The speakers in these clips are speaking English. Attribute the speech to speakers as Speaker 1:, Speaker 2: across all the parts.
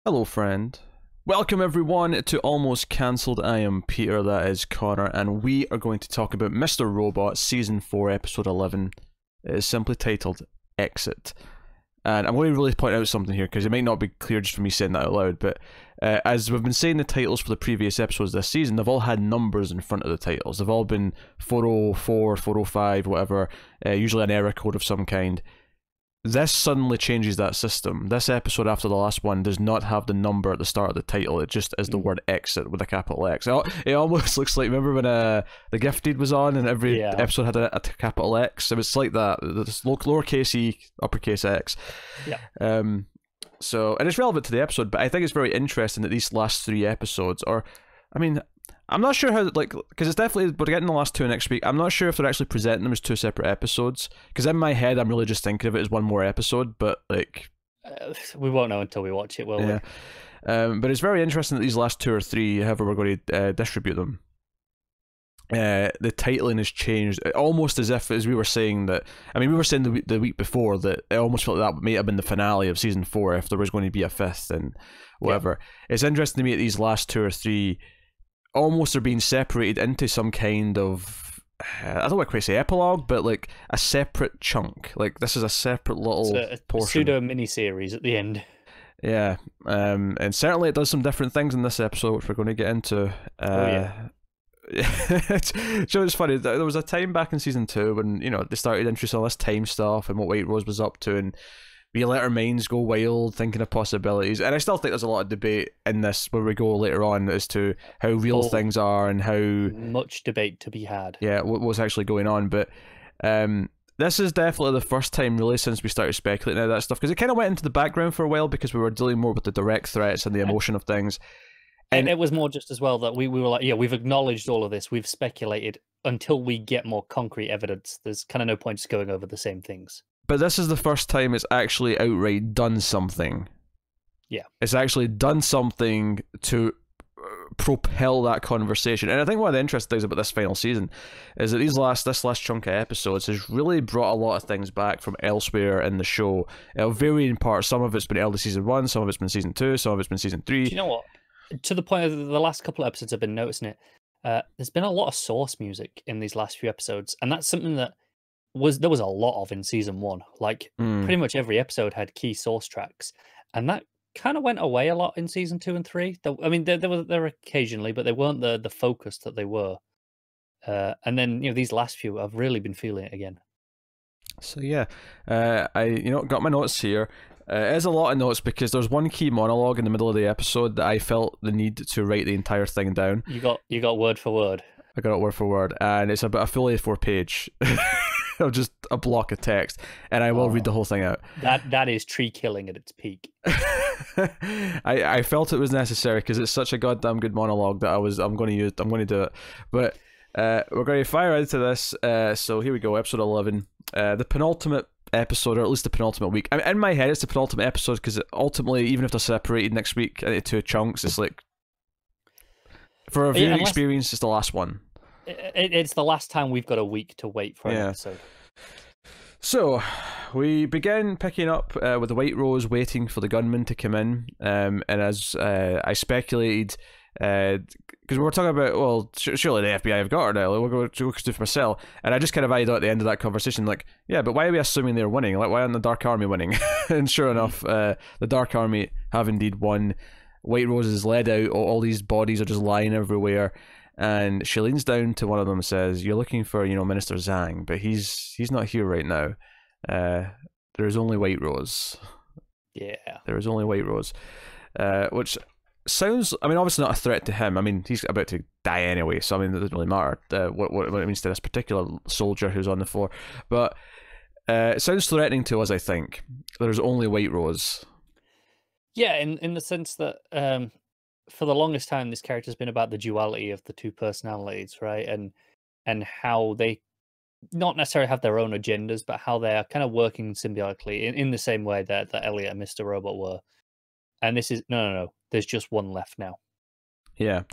Speaker 1: Hello, friend. Welcome, everyone, to Almost Cancelled. I am Peter, that is Connor, and we are going to talk about Mr. Robot, Season 4, Episode 11. It is simply titled Exit. And I'm going to really point out something here, because it might not be clear just from me saying that out loud, but as we've been saying the titles for the previous episodes this season, they've all had numbers in front of the titles. They've all been 404, 405, whatever, usually an error code of some kind. This suddenly changes that system. This episode after the last one does not have the number at the start of the title. It just is the word exit with a capital X. It almost looks like, remember when The Gifted was on and every episode had a capital X? It was like that. This lowercase e, uppercase X.
Speaker 2: Yeah.
Speaker 1: And it's relevant to the episode, but I think it's very interesting that these last three episodes I'm not sure how, because it's definitely, we're getting the last two next week. I'm not sure if they're actually presenting them as two separate episodes, because in my head, I'm really just thinking of it as one more episode, but,
Speaker 2: we won't know until we watch it, will we?
Speaker 1: But it's very interesting that these last two or three, however we're going to distribute them, the titling has changed, almost as if, as we were saying that, we were saying the week before that it almost felt like that may have been the finale of Season 4 if there was going to be a fifth and whatever. Yeah. It's interesting to me that these last two or three almost are being separated into some kind of, I don't want to quite say epilogue, but like a separate chunk. Like this is a separate little portion.
Speaker 2: Pseudo mini-series at the end.
Speaker 1: Yeah, and certainly it does some different things in this episode, which we're going to get into. So it's funny, there was a time back in Season 2 when, they started introducing all this time stuff and what White Rose was up to, and we let our minds go wild thinking of possibilities, and I still think there's a lot of debate in this where we go later on as to how real things are and how
Speaker 2: much debate to be had.
Speaker 1: Yeah, what's actually going on, but this is definitely the first time really since we started speculating about that stuff, because it kind of went into the background for a while because we were dealing more with the direct threats and the emotion of things,
Speaker 2: and it was more just as well that we were like, we've acknowledged all of this, we've speculated until we get more concrete evidence. There's kind of no point just going over the same things.
Speaker 1: But this is the first time it's actually outright done something.
Speaker 2: Yeah.
Speaker 1: It's actually done something to propel that conversation. And I think one of the interesting things about this final season is that this last chunk of episodes has really brought a lot of things back from elsewhere in the show. Varying parts. Some of it's been early Season 1, some of it's been Season 2, some of it's been Season 3.
Speaker 2: Do you know what? To the point of the last couple of episodes I've been noticing it, there's been a lot of source music in these last few episodes, and that's something that there was a lot of in Season 1. Like pretty much every episode had key source tracks, and that kind of went away a lot in Season 2 and 3. There were occasionally, but they weren't the focus that they were. And then these last few, I've really been feeling it again.
Speaker 1: So yeah, I got my notes here. It is a lot of notes because there's one key monologue in the middle of the episode that I felt the need to write the entire thing down.
Speaker 2: You got word for word.
Speaker 1: I got it word for word, and it's about a full A4 page of just a block of text, and I will read the whole thing out.
Speaker 2: That is tree killing at its peak.
Speaker 1: I felt it was necessary because it's such a goddamn good monologue that I'm going to do it. But we're going to fire into this. So here we go, episode 11, the penultimate episode, or at least the penultimate week. In my head, it's the penultimate episode because ultimately, even if they're separated next week into two chunks, it's like for a viewing experience, it's the last one.
Speaker 2: It's the last time we've got a week to wait for an episode.
Speaker 1: So we begin picking up with the White Rose waiting for the gunman to come in, and as I speculated, because we were talking about, well, surely the FBI have got her now, we'll go to for a cell, and I just kind of eyed out at the end of that conversation, like, yeah, but why are we assuming they're winning? Like, why aren't the Dark Army winning? And sure enough, the Dark Army have indeed won. White Rose is led out, all these bodies are just lying everywhere, and she leans down to one of them and says, "You're looking for, Minister Zhang, but he's not here right now. There's only White Rose."
Speaker 2: Yeah.
Speaker 1: There is only White Rose. Which sounds, obviously not a threat to him. He's about to die anyway, so it doesn't really matter what it means to this particular soldier who's on the floor. But it sounds threatening to us, I think. There's only White Rose.
Speaker 2: Yeah, in the sense that for the longest time, this character's been about the duality of the two personalities, right? And how they not necessarily have their own agendas, but how they are kind of working symbiotically in the same way that Elliot and Mr. Robot were. And this is no. There's just one left now.
Speaker 1: Yeah.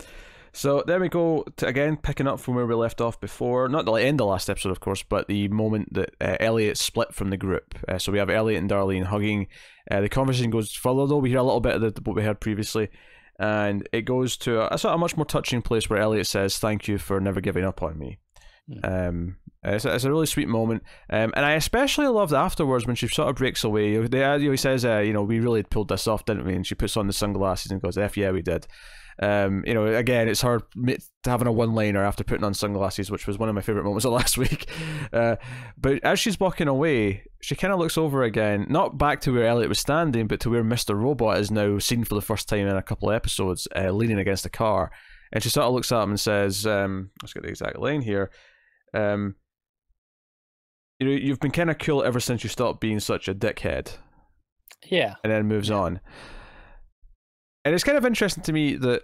Speaker 1: So then we go to, again, picking up from where we left off before. Not the end of the last episode, of course, but the moment that Elliot split from the group. So we have Elliot and Darlene hugging. The conversation goes further, though. We hear a little bit of what we heard previously. And it goes to a sort of much more touching place where Elliot says, "Thank you for never giving up on me." It's a really sweet moment. And I especially loved afterwards when she sort of breaks away. He says, we really pulled this off, didn't we? And she puts on the sunglasses and goes, "F yeah, we did." Again, it's her having a one-liner after putting on sunglasses, which was one of my favorite moments of last week. But as she's walking away, she kind of looks over again, not back to where Elliot was standing, but to where Mr. Robot is now seen for the first time in a couple of episodes, leaning against a car. And she sort of looks at him and says, let's get the exact line here. You've been kind of cool ever since you stopped being such a dickhead.
Speaker 2: Yeah.
Speaker 1: And then moves on. And it's kind of interesting to me that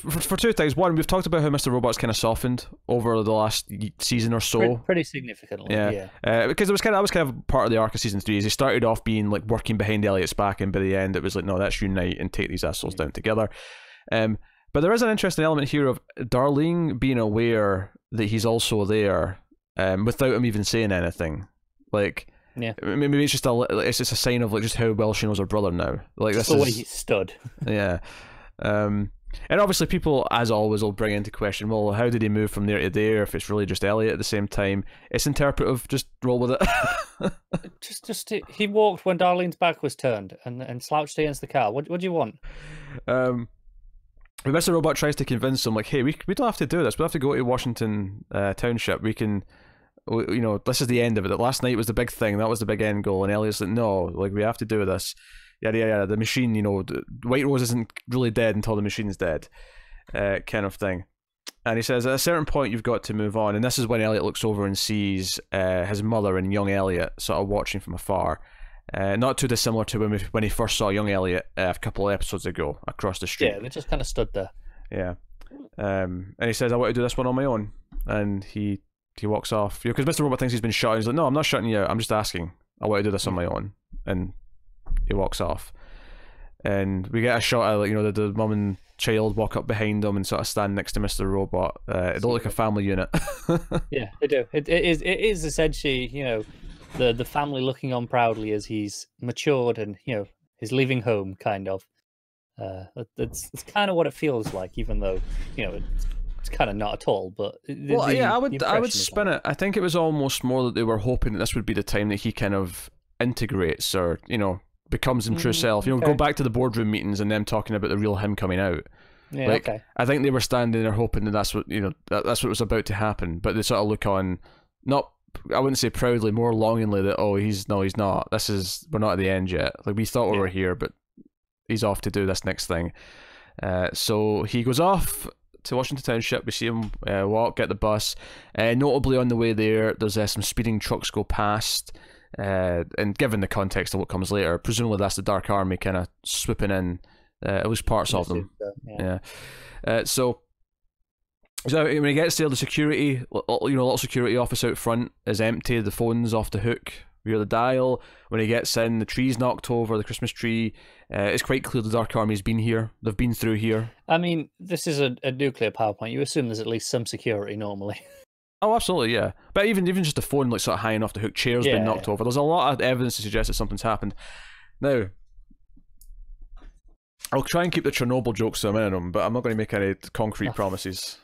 Speaker 1: for two things. One, we've talked about how Mr. Robot's kind of softened over the last season or so.
Speaker 2: Pretty significantly, yeah. yeah,
Speaker 1: maybe it's just a sign of like just how well she knows her brother now. Like, this
Speaker 2: the
Speaker 1: is
Speaker 2: way he stood.
Speaker 1: Yeah, and obviously people, as always, will bring into question, well, how did he move from there to there? If it's really just Elliot at the same time, it's interpretive. Just roll with it.
Speaker 2: He walked when Darlene's back was turned and slouched against the car. What do you want?
Speaker 1: Mr. Robot tries to convince him, like, hey, we don't have to do this. We have to go to Washington Township. We can, this is the end of it. That last night was the big thing. That was the big end goal. And Elliot's like, no, like, we have to do this. Yeah. The machine, White Rose isn't really dead until the machine's dead, kind of thing. And he says, at a certain point, you've got to move on. And this is when Elliot looks over and sees his mother and young Elliot sort of watching from afar. Not too dissimilar to when he first saw young Elliot a couple of episodes ago across the street.
Speaker 2: Yeah, they just kind of stood there.
Speaker 1: Yeah. And he says, I want to do this one on my own. And he walks off. Because Mr. Robot thinks he's been shot. He's like, no, I'm not shutting you out. I'm just asking. I want to do this on my own. And he walks off. And we get a shot of, the mum and child walk up behind him and sort of stand next to Mr. Robot. It looked like a family unit.
Speaker 2: Yeah, they do. It is essentially, the family looking on proudly as he's matured and is leaving home, kind of. It's kind of what it feels like, even though it's kind of not at all. But
Speaker 1: I would spin it. I think it was almost more that they were hoping that this would be the time that he kind of integrates or becomes his true self. Go back to the boardroom meetings and them talking about the real him coming out.
Speaker 2: Yeah, okay.
Speaker 1: I think they were standing there hoping that that's what that's what was about to happen. But they sort of look on, not, I wouldn't say proudly, more longingly that he's not. We're not at the end yet. Like, we thought we were here, but he's off to do this next thing. So he goes off to Washington Township. We see him get the bus. Notably on the way there, there's some speeding trucks go past. And given the context of what comes later, presumably that's the Dark Army kind of swooping in, at least parts of them. So when he gets there, the security, little security office out front is empty. The phone's off the hook. We hear the dial. When he gets in, the tree's knocked over, the Christmas tree. It's quite clear the Dark Army's been here. They've been through here. I
Speaker 2: mean, this is a nuclear power plant. You assume there's at least some security normally.
Speaker 1: Oh, absolutely, yeah. But even just the phone, like, sort of hanging off the hook, chair's been knocked over. There's a lot of evidence to suggest that something's happened. Now, I'll try and keep the Chernobyl jokes to a minimum, but I'm not going to make any concrete promises.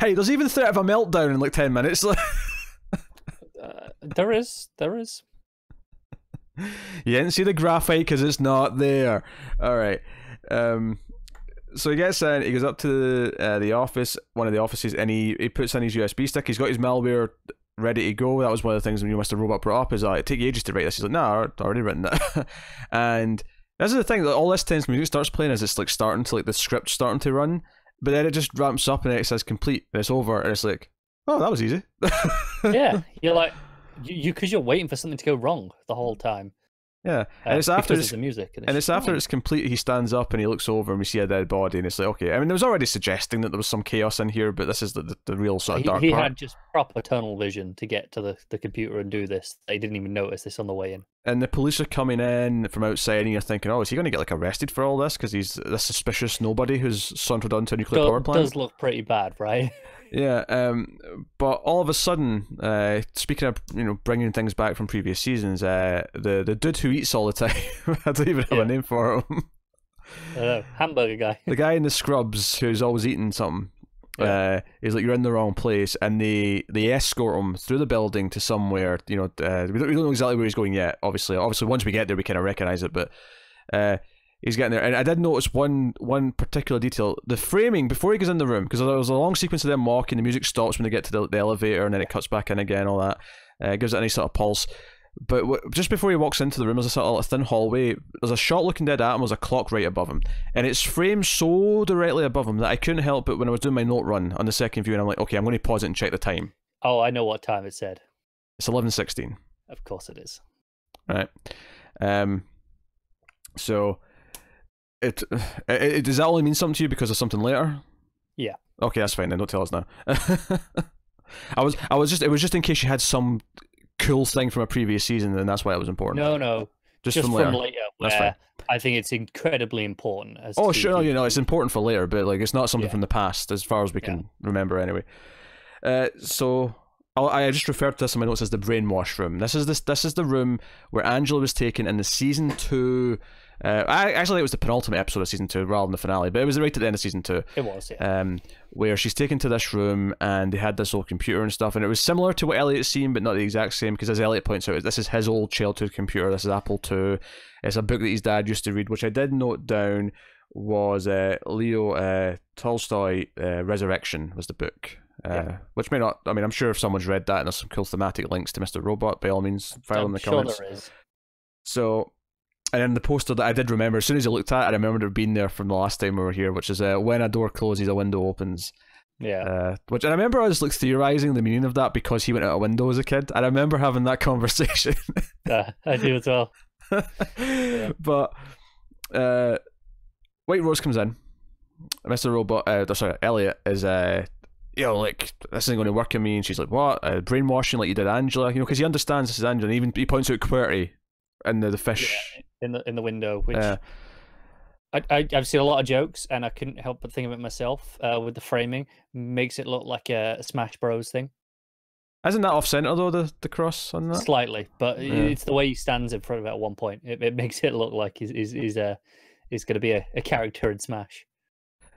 Speaker 1: Hey, there's even the threat of a meltdown in like 10 minutes.
Speaker 2: There is.
Speaker 1: You didn't see the graphite because it's not there. All right. So he gets in, he goes up to the office, one of the offices, and he puts in his USB stick. He's got his malware ready to go. That was one of the things when Mr. Robot brought up, is it take you ages to write this. He's like, no, I've already written that. And this is the thing, that all this tense music starts playing as it's like starting to, like, the script starting to run, but then it just ramps up and it says complete, and it's over, and it's like, oh, that was easy.
Speaker 2: Yeah, you're like, because you're waiting for something to go wrong the whole time.
Speaker 1: Yeah, and it's after
Speaker 2: because of the music,
Speaker 1: and it's after it's complete. He stands up and he looks over, and we see a dead body, and it's like, okay. I mean, there was already suggesting that there was some chaos in here, but this is the real sort of dark
Speaker 2: part. He
Speaker 1: part.
Speaker 2: had just proper tunnel vision to get to the computer and do this. They didn't even notice this on the way in.
Speaker 1: And the police are coming in from outside, and you're thinking, oh, is he going to get like arrested for all this? Because he's this suspicious nobody who's sauntered onto a nuclear power plant.
Speaker 2: Does look pretty bad, right?
Speaker 1: Yeah, but all of a sudden, speaking of bringing things back from previous seasons, the dude who eats all the time, I don't even have a name for him.
Speaker 2: Hamburger guy.
Speaker 1: The guy in the scrubs who's always eating something. He's like, you're in the wrong place, and they escort him through the building to somewhere. We don't know exactly where he's going yet. Obviously, once we get there, we kind of recognize it, but. He's getting there, and I did notice one particular detail: the framing before he goes in the room, because there was a long sequence of them walking. The music stops when they get to the elevator, and then it cuts back in again. All that gives it a nice sort of pulse. But just before he walks into the room, there's a sort of thin hallway. There's a shot looking dead at him. There's a clock right above him, and it's framed so directly above him that I couldn't help but when I was doing my note run on the second view, and I'm like, okay, I'm going to pause it and check the time.
Speaker 2: Oh, I know what time it said.
Speaker 1: It's 11:16.
Speaker 2: Of course it is.
Speaker 1: Right. So. It does that only mean something to you because of something later?
Speaker 2: Yeah.
Speaker 1: Okay, that's fine then. Don't tell us now. It was just in case you had some cool thing from a previous season, and that's why it was important.
Speaker 2: No. Just from later.
Speaker 1: That's fine.
Speaker 2: I think it's incredibly important.
Speaker 1: Sure, it's important for later, but like it's not something from the past as far as we can remember anyway. So I just referred to this in my notes as the Brain Washroom. This is the room where Angela was taken in the season 2. It was the penultimate episode of season 2 rather than the finale, but it was right at the end of season 2.
Speaker 2: It was, yeah.
Speaker 1: Where she's taken to this room and they had this old computer and stuff, and it was similar to what Elliot's seen, but not the exact same, because as Elliot points out, this is his old childhood computer. This is Apple II. It's a book that his dad used to read, which I did note down was Leo Tolstoy, Resurrection was the book. Which may not, I mean, I'm sure if someone's read that and there's some cool thematic links to Mr. Robot, by all means, file in the comments.
Speaker 2: Sure there is.
Speaker 1: So, and then the poster that I did remember, as soon as I looked at it, I remembered it being there from the last time we were here, which is when a door closes, a window opens.
Speaker 2: Yeah.
Speaker 1: And I remember I was like theorizing the meaning of that because he went out a window as a kid. I remember having that conversation.
Speaker 2: Yeah, I do as well.
Speaker 1: But White Rose comes in. Mr. Robot, Elliot is like, this isn't going to work on me, and she's like, what? Brainwashing like you did Angela, because he understands this is Angela, and even he points out QWERTY in the fish
Speaker 2: in the window, which I've seen a lot of jokes, and I couldn't help but think of it myself. With the framing, makes it look like a Smash Bros thing.
Speaker 1: Isn't that off center though, the cross on that?
Speaker 2: Slightly, but it's the way he stands in front of it at one point. It makes it look like he's going to be a character in Smash.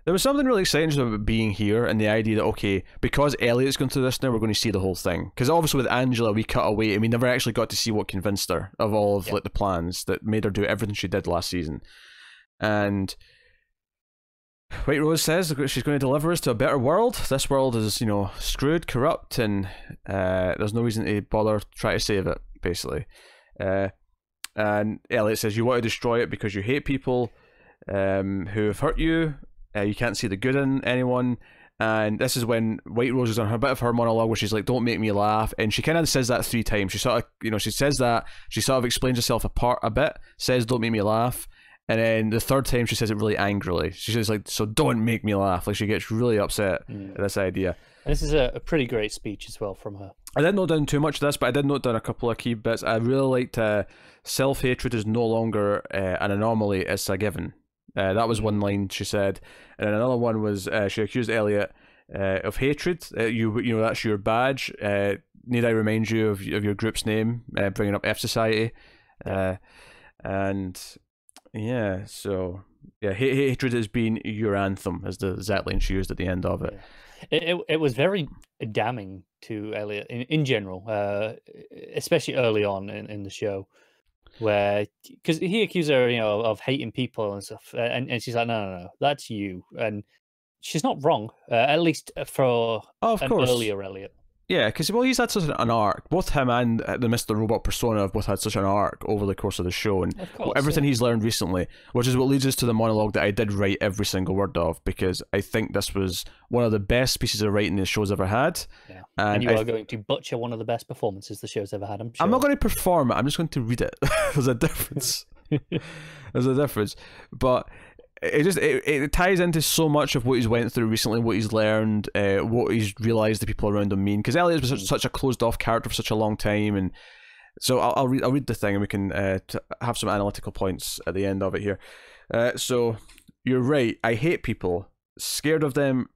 Speaker 1: There was something really exciting about being here and the idea that, okay, because Elliot's going through this now, we're going to see the whole thing. Because obviously with Angela, we cut away and we never actually got to see what convinced her of all of like the plans that made her do everything she did last season. And White Rose says that she's going to deliver us to a better world. This world is, screwed, corrupt, and there's no reason to bother trying to save it, basically. And Elliot says, you want to destroy it because you hate people who have hurt you. You can't see the good in anyone, and this is when White Rose is on a bit of her monologue where she's like, "Don't make me laugh," and she kind of says that 3 times. She sort of, she says that, she sort of explains herself apart a bit, says, "Don't make me laugh," and then the 3rd time she says it really angrily. She says like, "So don't make me laugh." Like she gets really upset at this idea.
Speaker 2: And this is a pretty great speech as well from her.
Speaker 1: I didn't note down too much of this, but I did note down a couple of key bits. I really liked self-hatred is no longer an anomaly; it's a given. That was one line she said, and then another one was she accused Elliot of hatred. You that's your badge. Need I remind you of your group's name? Bringing up F Society, and hatred has been your anthem, is the exact line she used at the end of it.
Speaker 2: It was very damning to Elliot in general, especially early on in the show. Where, because he accused her, of hating people and stuff, and she's like, no, that's you, and she's not wrong, at least for
Speaker 1: of
Speaker 2: an
Speaker 1: course.
Speaker 2: earlier Elliot.
Speaker 1: Yeah, because well, he's had such an arc. Both him and the Mr. Robot persona have both had such an arc over the course of the show, and
Speaker 2: Of course,
Speaker 1: everything he's learned recently, which is what leads us to the monologue that I did write every single word of, because I think this was one of the best pieces of writing the show's ever had.
Speaker 2: Yeah. And you are going to butcher one of the best performances the show's ever had, I'm sure.
Speaker 1: I'm not going to perform it, I'm just going to read it. There's a difference. There's a difference. But it ties into so much of what he's went through recently, what he's learned, what he's realised the people around him mean. Because Elliot was such a closed-off character for such a long time, and so I'll read the thing, and we can have some analytical points at the end of it here. So you're right. I hate people, scared of them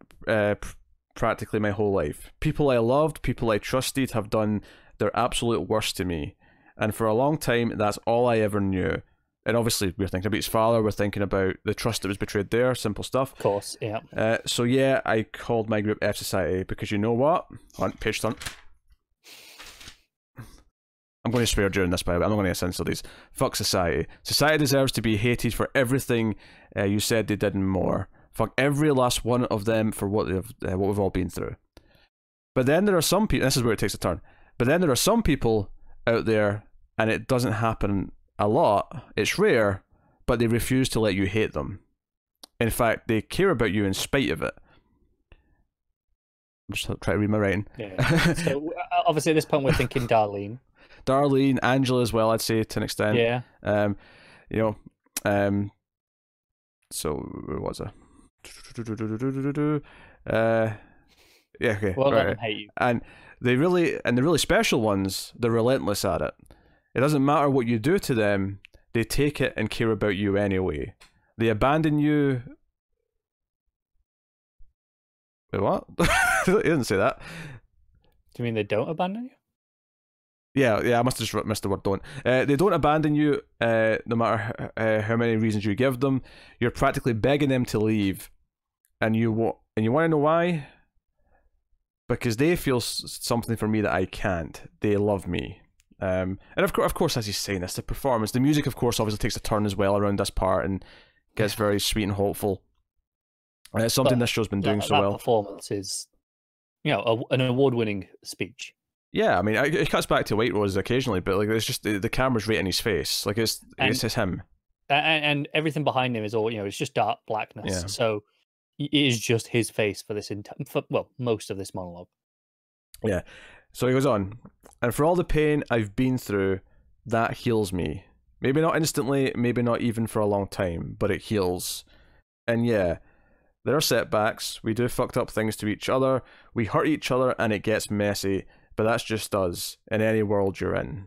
Speaker 1: practically my whole life. People I loved, people I trusted, have done their absolute worst to me, and for a long time, that's all I ever knew. And obviously, we're thinking about his father. We're thinking about the trust that was betrayed there. Simple stuff.
Speaker 2: Of course, yeah.
Speaker 1: So yeah, I called my group F Society because you know what? Page turn. I'm going to swear during this, by the way. I'm not going to censor these. Fuck society. Society deserves to be hated for everything you said they did and more. Fuck every last one of them for what we've all been through. But then there are some people. This is where it takes a turn. But then there are some people out there, and it doesn't happen a lot, it's rare, but they refuse to let you hate them. In fact, they care about you in spite of it. I'm just trying to read my writing.
Speaker 2: Yeah. So obviously at this point we're thinking Darlene.
Speaker 1: Darlene, Angela as well, I'd say, to an extent.
Speaker 2: Yeah.
Speaker 1: So where was I? Yeah, okay.
Speaker 2: Well,
Speaker 1: right.
Speaker 2: let them hate you.
Speaker 1: And the really special ones, they're relentless at it. It doesn't matter what you do to them, they take it and care about you anyway. They abandon you. Wait, what? He didn't say that.
Speaker 2: Do you mean they don't abandon you?
Speaker 1: Yeah, I must have just missed the word don't. They don't abandon you, no matter how many reasons you give them. You're practically begging them to leave. And you want to know why? Because they feel something for me that I can't. They love me. And of course, as he's saying this, the performance, the music, of course, obviously takes a turn as well around this part and gets very sweet and hopeful. It's something this show's been doing so well.
Speaker 2: That performance is, an award-winning speech.
Speaker 1: Yeah, I mean, it cuts back to White Rose occasionally, but like it's just the camera's right in his face, like it's just him,
Speaker 2: and everything behind him is all it's just dark blackness.
Speaker 1: Yeah.
Speaker 2: So it is just his face for this most of this monologue.
Speaker 1: Yeah. So he goes on, and for all the pain I've been through, that heals me. Maybe not instantly, maybe not even for a long time, but it heals. And yeah, there are setbacks. We do fucked up things to each other. We hurt each other, and it gets messy. But that's just us in any world you're in.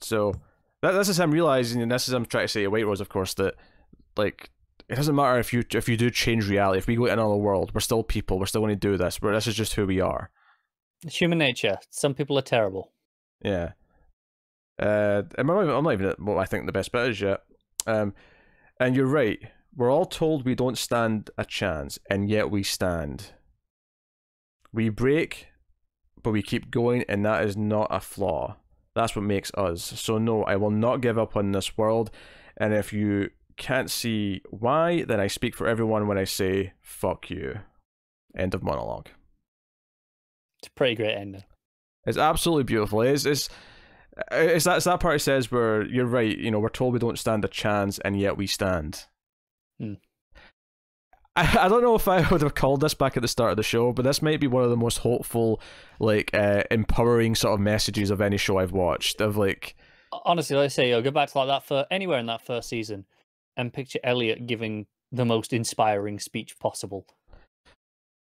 Speaker 1: So this is him realizing, and this is him trying to say to White Rose, of course, that like it doesn't matter if you do change reality. If we go to another world, we're still people. We're still going to do this. But this is just who we are.
Speaker 2: It's human nature. Some people are terrible.
Speaker 1: Yeah. I'm not even at what I think the best bit is yet. And you're right. We're all told we don't stand a chance, and yet we stand. We break, but we keep going, and that is not a flaw. That's what makes us. So no, I will not give up on this world, and if you can't see why, then I speak for everyone when I say, fuck you. End of monologue.
Speaker 2: It's a pretty great ending.
Speaker 1: It's absolutely beautiful. It's that part he says where you're right, we're told we don't stand a chance, and yet we stand. I don't know if I would have called this back at the start of the show, but this might be one of the most hopeful, empowering sort of messages of any show I've watched. Of like,
Speaker 2: honestly, like I say, go back to like that for anywhere in that first season, and picture Elliot giving the most inspiring speech possible.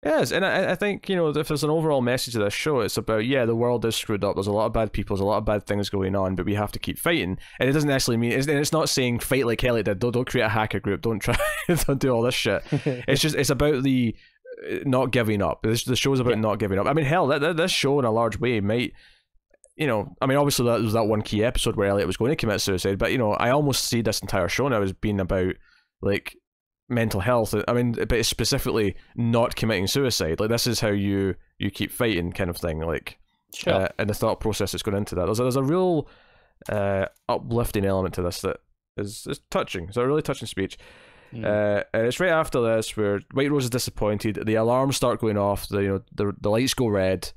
Speaker 1: Yes, and I think, if there's an overall message of this show, it's about, the world is screwed up, there's a lot of bad people, there's a lot of bad things going on, but we have to keep fighting. And it doesn't necessarily mean, it's not saying fight like Elliot did, don't create a hacker group, don't try, don't do all this shit. It's about the not giving up. The show's about not giving up. I mean, hell, this show in a large way might, obviously that was that one key episode where Elliot was going to commit suicide, but, I almost see this entire show now as being about, mental health. I mean, but it's specifically not committing suicide. Like, this is how you keep fighting, kind of thing. Like,
Speaker 2: sure.
Speaker 1: And the thought process that's going into that. There's a real uplifting element to this that is touching. It's a really touching speech. And it's right after this where White Rose is disappointed. The alarms start going off. The lights go red,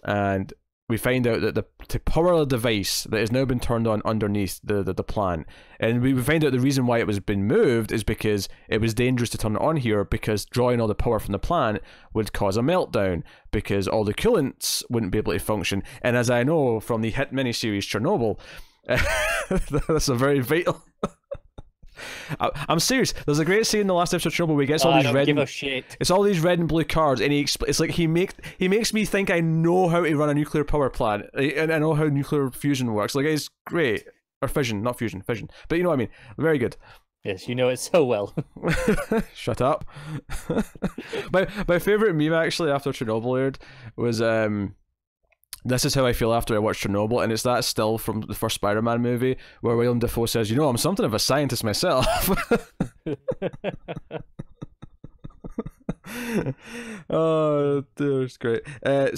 Speaker 1: and we find out that to power a device that has now been turned on underneath the plant, and we find out the reason why it was been moved is because it was dangerous to turn it on here, because drawing all the power from the plant would cause a meltdown, because all the coolants wouldn't be able to function. And as I know from the hit miniseries Chernobyl, that's a very vital... I'm serious. There's a great scene in the last episode of Chernobyl where he gets all these red.
Speaker 2: Give a shit.
Speaker 1: It's all these red and blue cards, and it's like he makes me think I know how to run a nuclear power plant, and I know how nuclear fusion works. Like, it's great, or fission, not fusion, fission. But you know what I mean. Very good.
Speaker 2: Yes, you know it so well.
Speaker 1: Shut up. My favorite meme actually after Chernobyl aired was this is how I feel after I watched Chernobyl, and it's that still from the first Spider-Man movie where Willem Dafoe says, "You know, I'm something of a scientist myself." Oh, dude, it's great.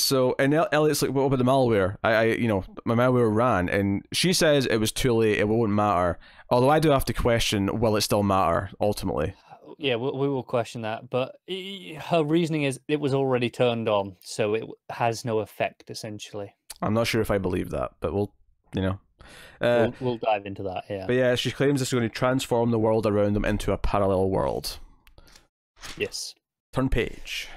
Speaker 1: So, and Elliot's like, "What about the malware? My malware ran," and she says it was too late. It won't matter. Although I do have to question, will it still matter ultimately?
Speaker 2: Yeah, we will question that, but her reasoning is it was already turned on, so it has no effect, essentially.
Speaker 1: I'm not sure if I believe that, but we'll
Speaker 2: dive into that, yeah.
Speaker 1: But yeah, she claims this is going to transform the world around them into a parallel world.
Speaker 2: Yes.
Speaker 1: Turn page.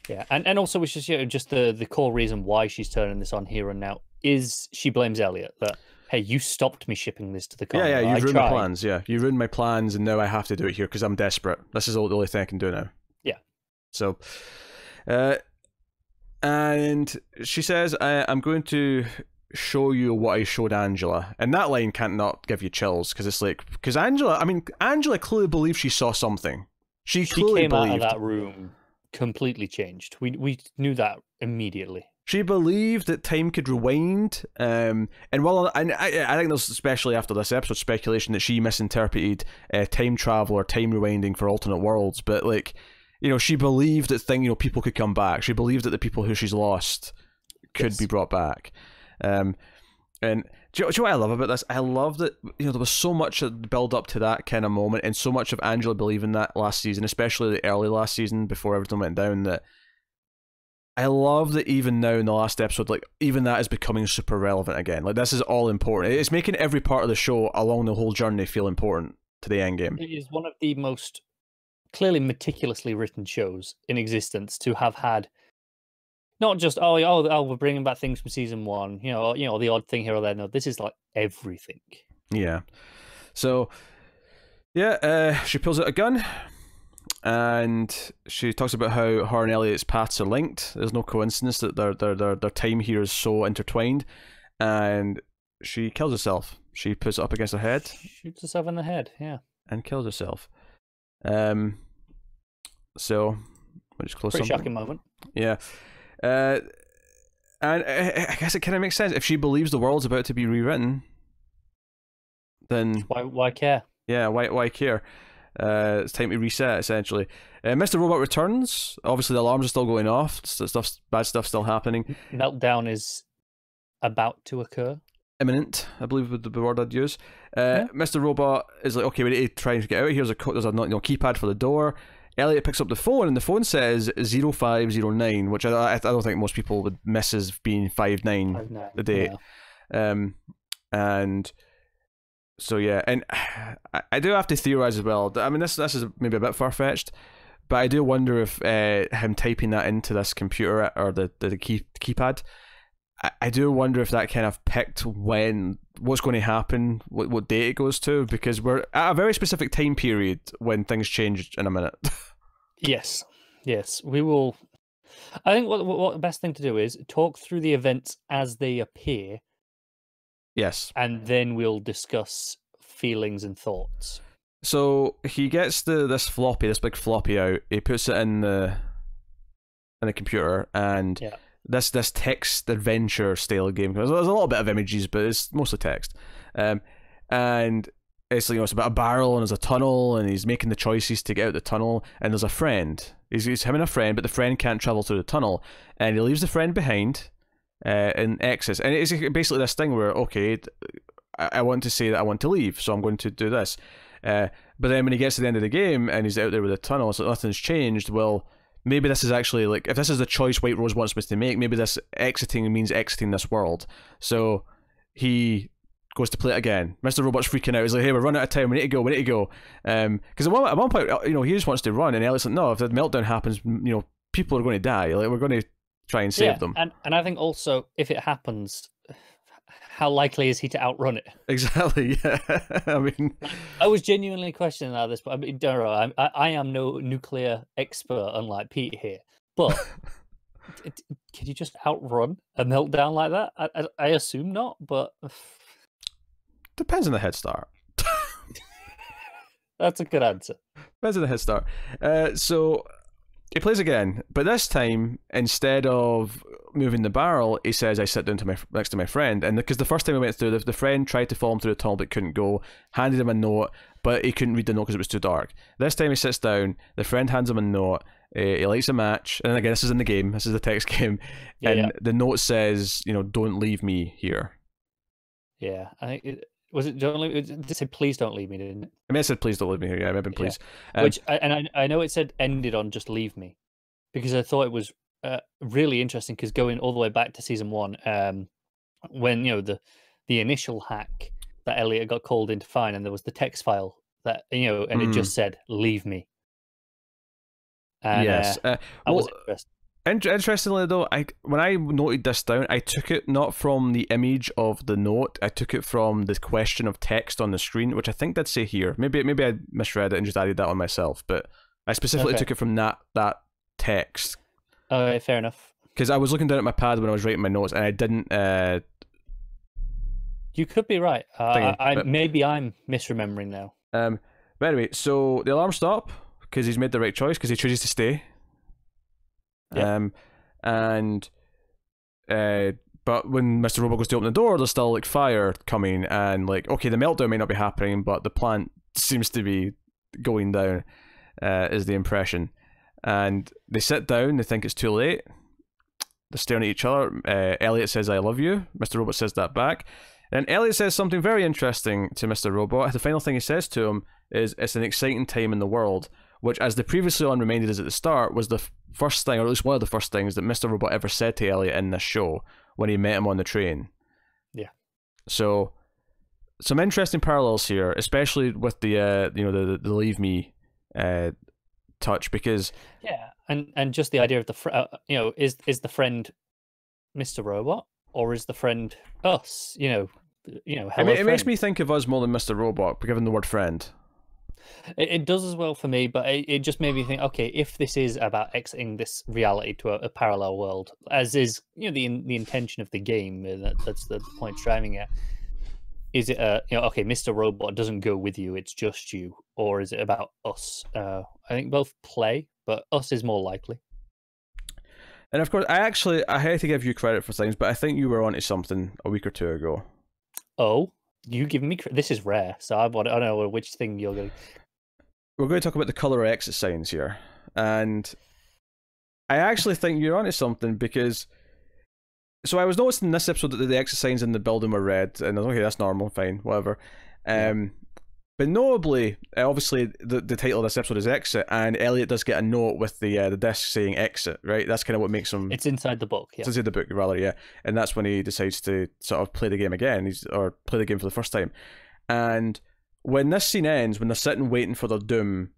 Speaker 2: Yeah, and also it's just the core reason why she's turning this on here and now is she blames Elliot that, hey, you stopped me shipping this to the con.
Speaker 1: Yeah, you ruined my plans. Yeah, you ruined my plans, and now I have to do it here because I'm desperate. This is the only thing I can do now.
Speaker 2: Yeah.
Speaker 1: So, and she says, I'm going to show you what I showed Angela. And that line can't not give you chills, because it's like, because Angela clearly believed she saw something. She clearly
Speaker 2: came
Speaker 1: believed.
Speaker 2: Out of that room completely changed. We knew that immediately.
Speaker 1: She believed that time could rewind, and while I think there's, especially after this episode, speculation that she misinterpreted time travel or time rewinding for alternate worlds. But like, she believed that people could come back. She believed that the people who she's lost could be brought back. And do you know what I love about this? I love that there was so much build up to that kind of moment, and so much of Angela believing that last season, especially the early last season before everything went down. That I love that even now in the last episode, like, even that is becoming super relevant again. Like, this is all important. It's making every part of the show along the whole journey feel important to the end game.
Speaker 2: It is one of the most clearly meticulously written shows in existence to have had not just we're bringing back things from season one, the odd thing here or there. No, this is like everything. Yeah.
Speaker 1: So, she pulls out a gun. And she talks about how her and Elliot's paths are linked. There's no coincidence that their time here is so intertwined. And she kills herself. She puts it up against her head.
Speaker 2: Shoots herself in the head, yeah.
Speaker 1: And kills herself. So, we'll just close.
Speaker 2: Pretty shocking moment.
Speaker 1: Yeah. And I guess it kind of makes sense. If she believes the world's about to be rewritten, then
Speaker 2: why care?
Speaker 1: Yeah, why care? It's time to reset, essentially. Mr. Robot returns. Obviously, the alarms are still going off. Bad stuff's still happening.
Speaker 2: Meltdown is about to occur.
Speaker 1: Imminent, I believe, would be the word I'd use. Mr. Robot is like, okay, we need to try and get out. There's a keypad for the door. Elliot picks up the phone, and the phone says 0509, which I don't think most people would miss as being 59, the date. Yeah. And so yeah, and I do have to theorize as well. I mean, this is maybe a bit far-fetched, but I do wonder if him typing that into this computer or the keypad, I do wonder if that kind of picked what's going to happen, what date it goes to, because we're at a very specific time period when things change in a minute. Yes,
Speaker 2: we will. I think what the best thing to do is talk through the events as they appear.
Speaker 1: Yes. And
Speaker 2: then we'll discuss feelings and thoughts.
Speaker 1: So he gets this big floppy out. He puts it in the computer, and this text adventure style game. There's a little bit of images, but it's mostly text. And it's like, it's about a barrel, and there's a tunnel, and he's making the choices to get out the tunnel. And there's a friend. He's having a friend, but the friend can't travel through the tunnel, and he leaves the friend behind. In exits, and it's basically this thing where, okay, I want to say that I want to leave, so I'm going to do this, but then when he gets to the end of the game and he's out there with a tunnel, so nothing's changed. Well, maybe this is actually like, if this is the choice White Rose wants me to make, maybe this exiting means exiting this world. So he goes to play it again. Mr. Robot's freaking out. He's like, hey, we're running out of time. We need to go. Because at one point, he just wants to run, and Elliot's like, no, if the meltdown happens, people are going to die. Like, we're going to try and save them.
Speaker 2: And I think also, if it happens, how likely is he to outrun it?
Speaker 1: Exactly, yeah. I mean,
Speaker 2: I was genuinely questioning all this, but I mean, don't know. I am no nuclear expert, unlike Pete here. But can you just outrun a meltdown like that? I assume not, but
Speaker 1: depends on the head start.
Speaker 2: That's a good answer.
Speaker 1: Depends on the head start. So he plays again, but this time, instead of moving the barrel, he says, I sit down next to my friend. And because the first time he went through, the friend tried to follow him through the tunnel but couldn't go, handed him a note, but he couldn't read the note because it was too dark. This time he sits down, the friend hands him a note, he lights a match, and again, this is in the game, this is the text game, the note says, don't leave me here.
Speaker 2: Yeah, I think it said, please don't leave me, didn't it?
Speaker 1: I mean, it said, please don't leave me here, yeah, I remember, please.
Speaker 2: Yeah. I know it said ended on just leave me, because I thought it was really interesting, because going all the way back to season 1, when the initial hack that Elliot got called in to find, and there was the text file that and it just said leave me. And,
Speaker 1: yes,
Speaker 2: that was interesting.
Speaker 1: Interestingly though, when I noted this down, I took it not from the image of the note, I took it from the question of text on the screen, which I think did say here. Maybe I misread it and just added that on myself, but I specifically took it from that text.
Speaker 2: Okay, fair enough.
Speaker 1: Because I was looking down at my pad when I was writing my notes, and I didn't.
Speaker 2: You could be right. Maybe I'm misremembering now.
Speaker 1: But anyway, so the alarms stop because he's made the right choice, because he chooses to stay.
Speaker 2: Yep.
Speaker 1: But when Mr. Robot goes to open the door, there's still like fire coming, and like, okay, the meltdown may not be happening, but the plant seems to be going down, is the impression. And they sit down, they think it's too late. They're staring at each other. Elliot says, I love you. Mr. Robot says that back. And Elliot says something very interesting to Mr. Robot. The final thing he says to him is, it's an exciting time in the world, which, as the previously on reminded us at the start, was the first thing, or at least one of the first things, that Mr. Robot ever said to Elliot in this show when he met him on the train.
Speaker 2: Yeah.
Speaker 1: So, some interesting parallels here, especially with the the leave me touch, because
Speaker 2: and just the idea of the is the friend Mr. Robot, or is the friend us?
Speaker 1: It makes me think of us more than Mr. Robot, given the word friend.
Speaker 2: It does as well for me, but it just made me think, okay, if this is about exiting this reality to a parallel world, as is the intention of the game, that's the point it's driving at. Is it okay, Mr. Robot doesn't go with you, it's just you, or is it about us? I think both play, but us is more likely.
Speaker 1: And of course, I had to give you credit for things, but I think you were onto something a week or two ago.
Speaker 2: Oh, you giving me this is rare, so I don't know which thing you're going.
Speaker 1: We're going to talk about the color exit signs here, and I actually think you're onto something, because so I was noticing in this episode that the exit signs in the building were red, and I was okay, that's normal, fine, whatever. But notably, obviously, the title of this episode is Exit, and Elliot does get a note with the disc saying Exit, right? That's kind of what makes him...
Speaker 2: It's inside the book, yeah.
Speaker 1: It's inside the book, rather, yeah. And that's when he decides to sort of play the game again, or play the game for the first time. And when this scene ends, when they're sitting waiting for their doom,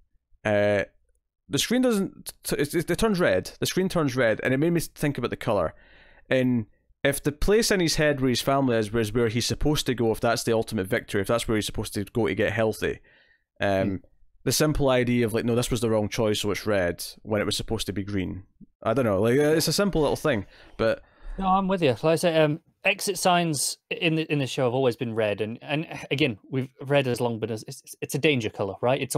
Speaker 1: the screen doesn't... It turns red. The screen turns red, and it made me think about the colour. And if the place in his head where his family is where he's supposed to go, if that's the ultimate victory, if that's where he's supposed to go to get healthy, the simple idea of like, no, this was the wrong choice, so it's red when it was supposed to be green. I don't know, like, it's a simple little thing, but
Speaker 2: no, I'm with you. Like I say, exit signs in the show have always been red, and again, we've red as long been as it's a danger color, right? It's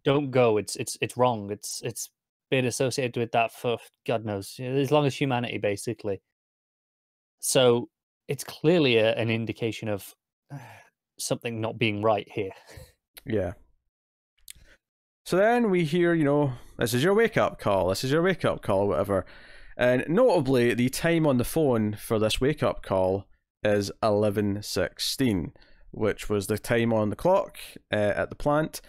Speaker 2: don't go. It's wrong. It's been associated with that for God knows as long as humanity, basically. So it's clearly an indication of something not being right here.
Speaker 1: Yeah. So then we hear, this is your wake-up call, this is your wake-up call, whatever. And notably, the time on the phone for this wake-up call is 11:16, which was the time on the clock at the plant.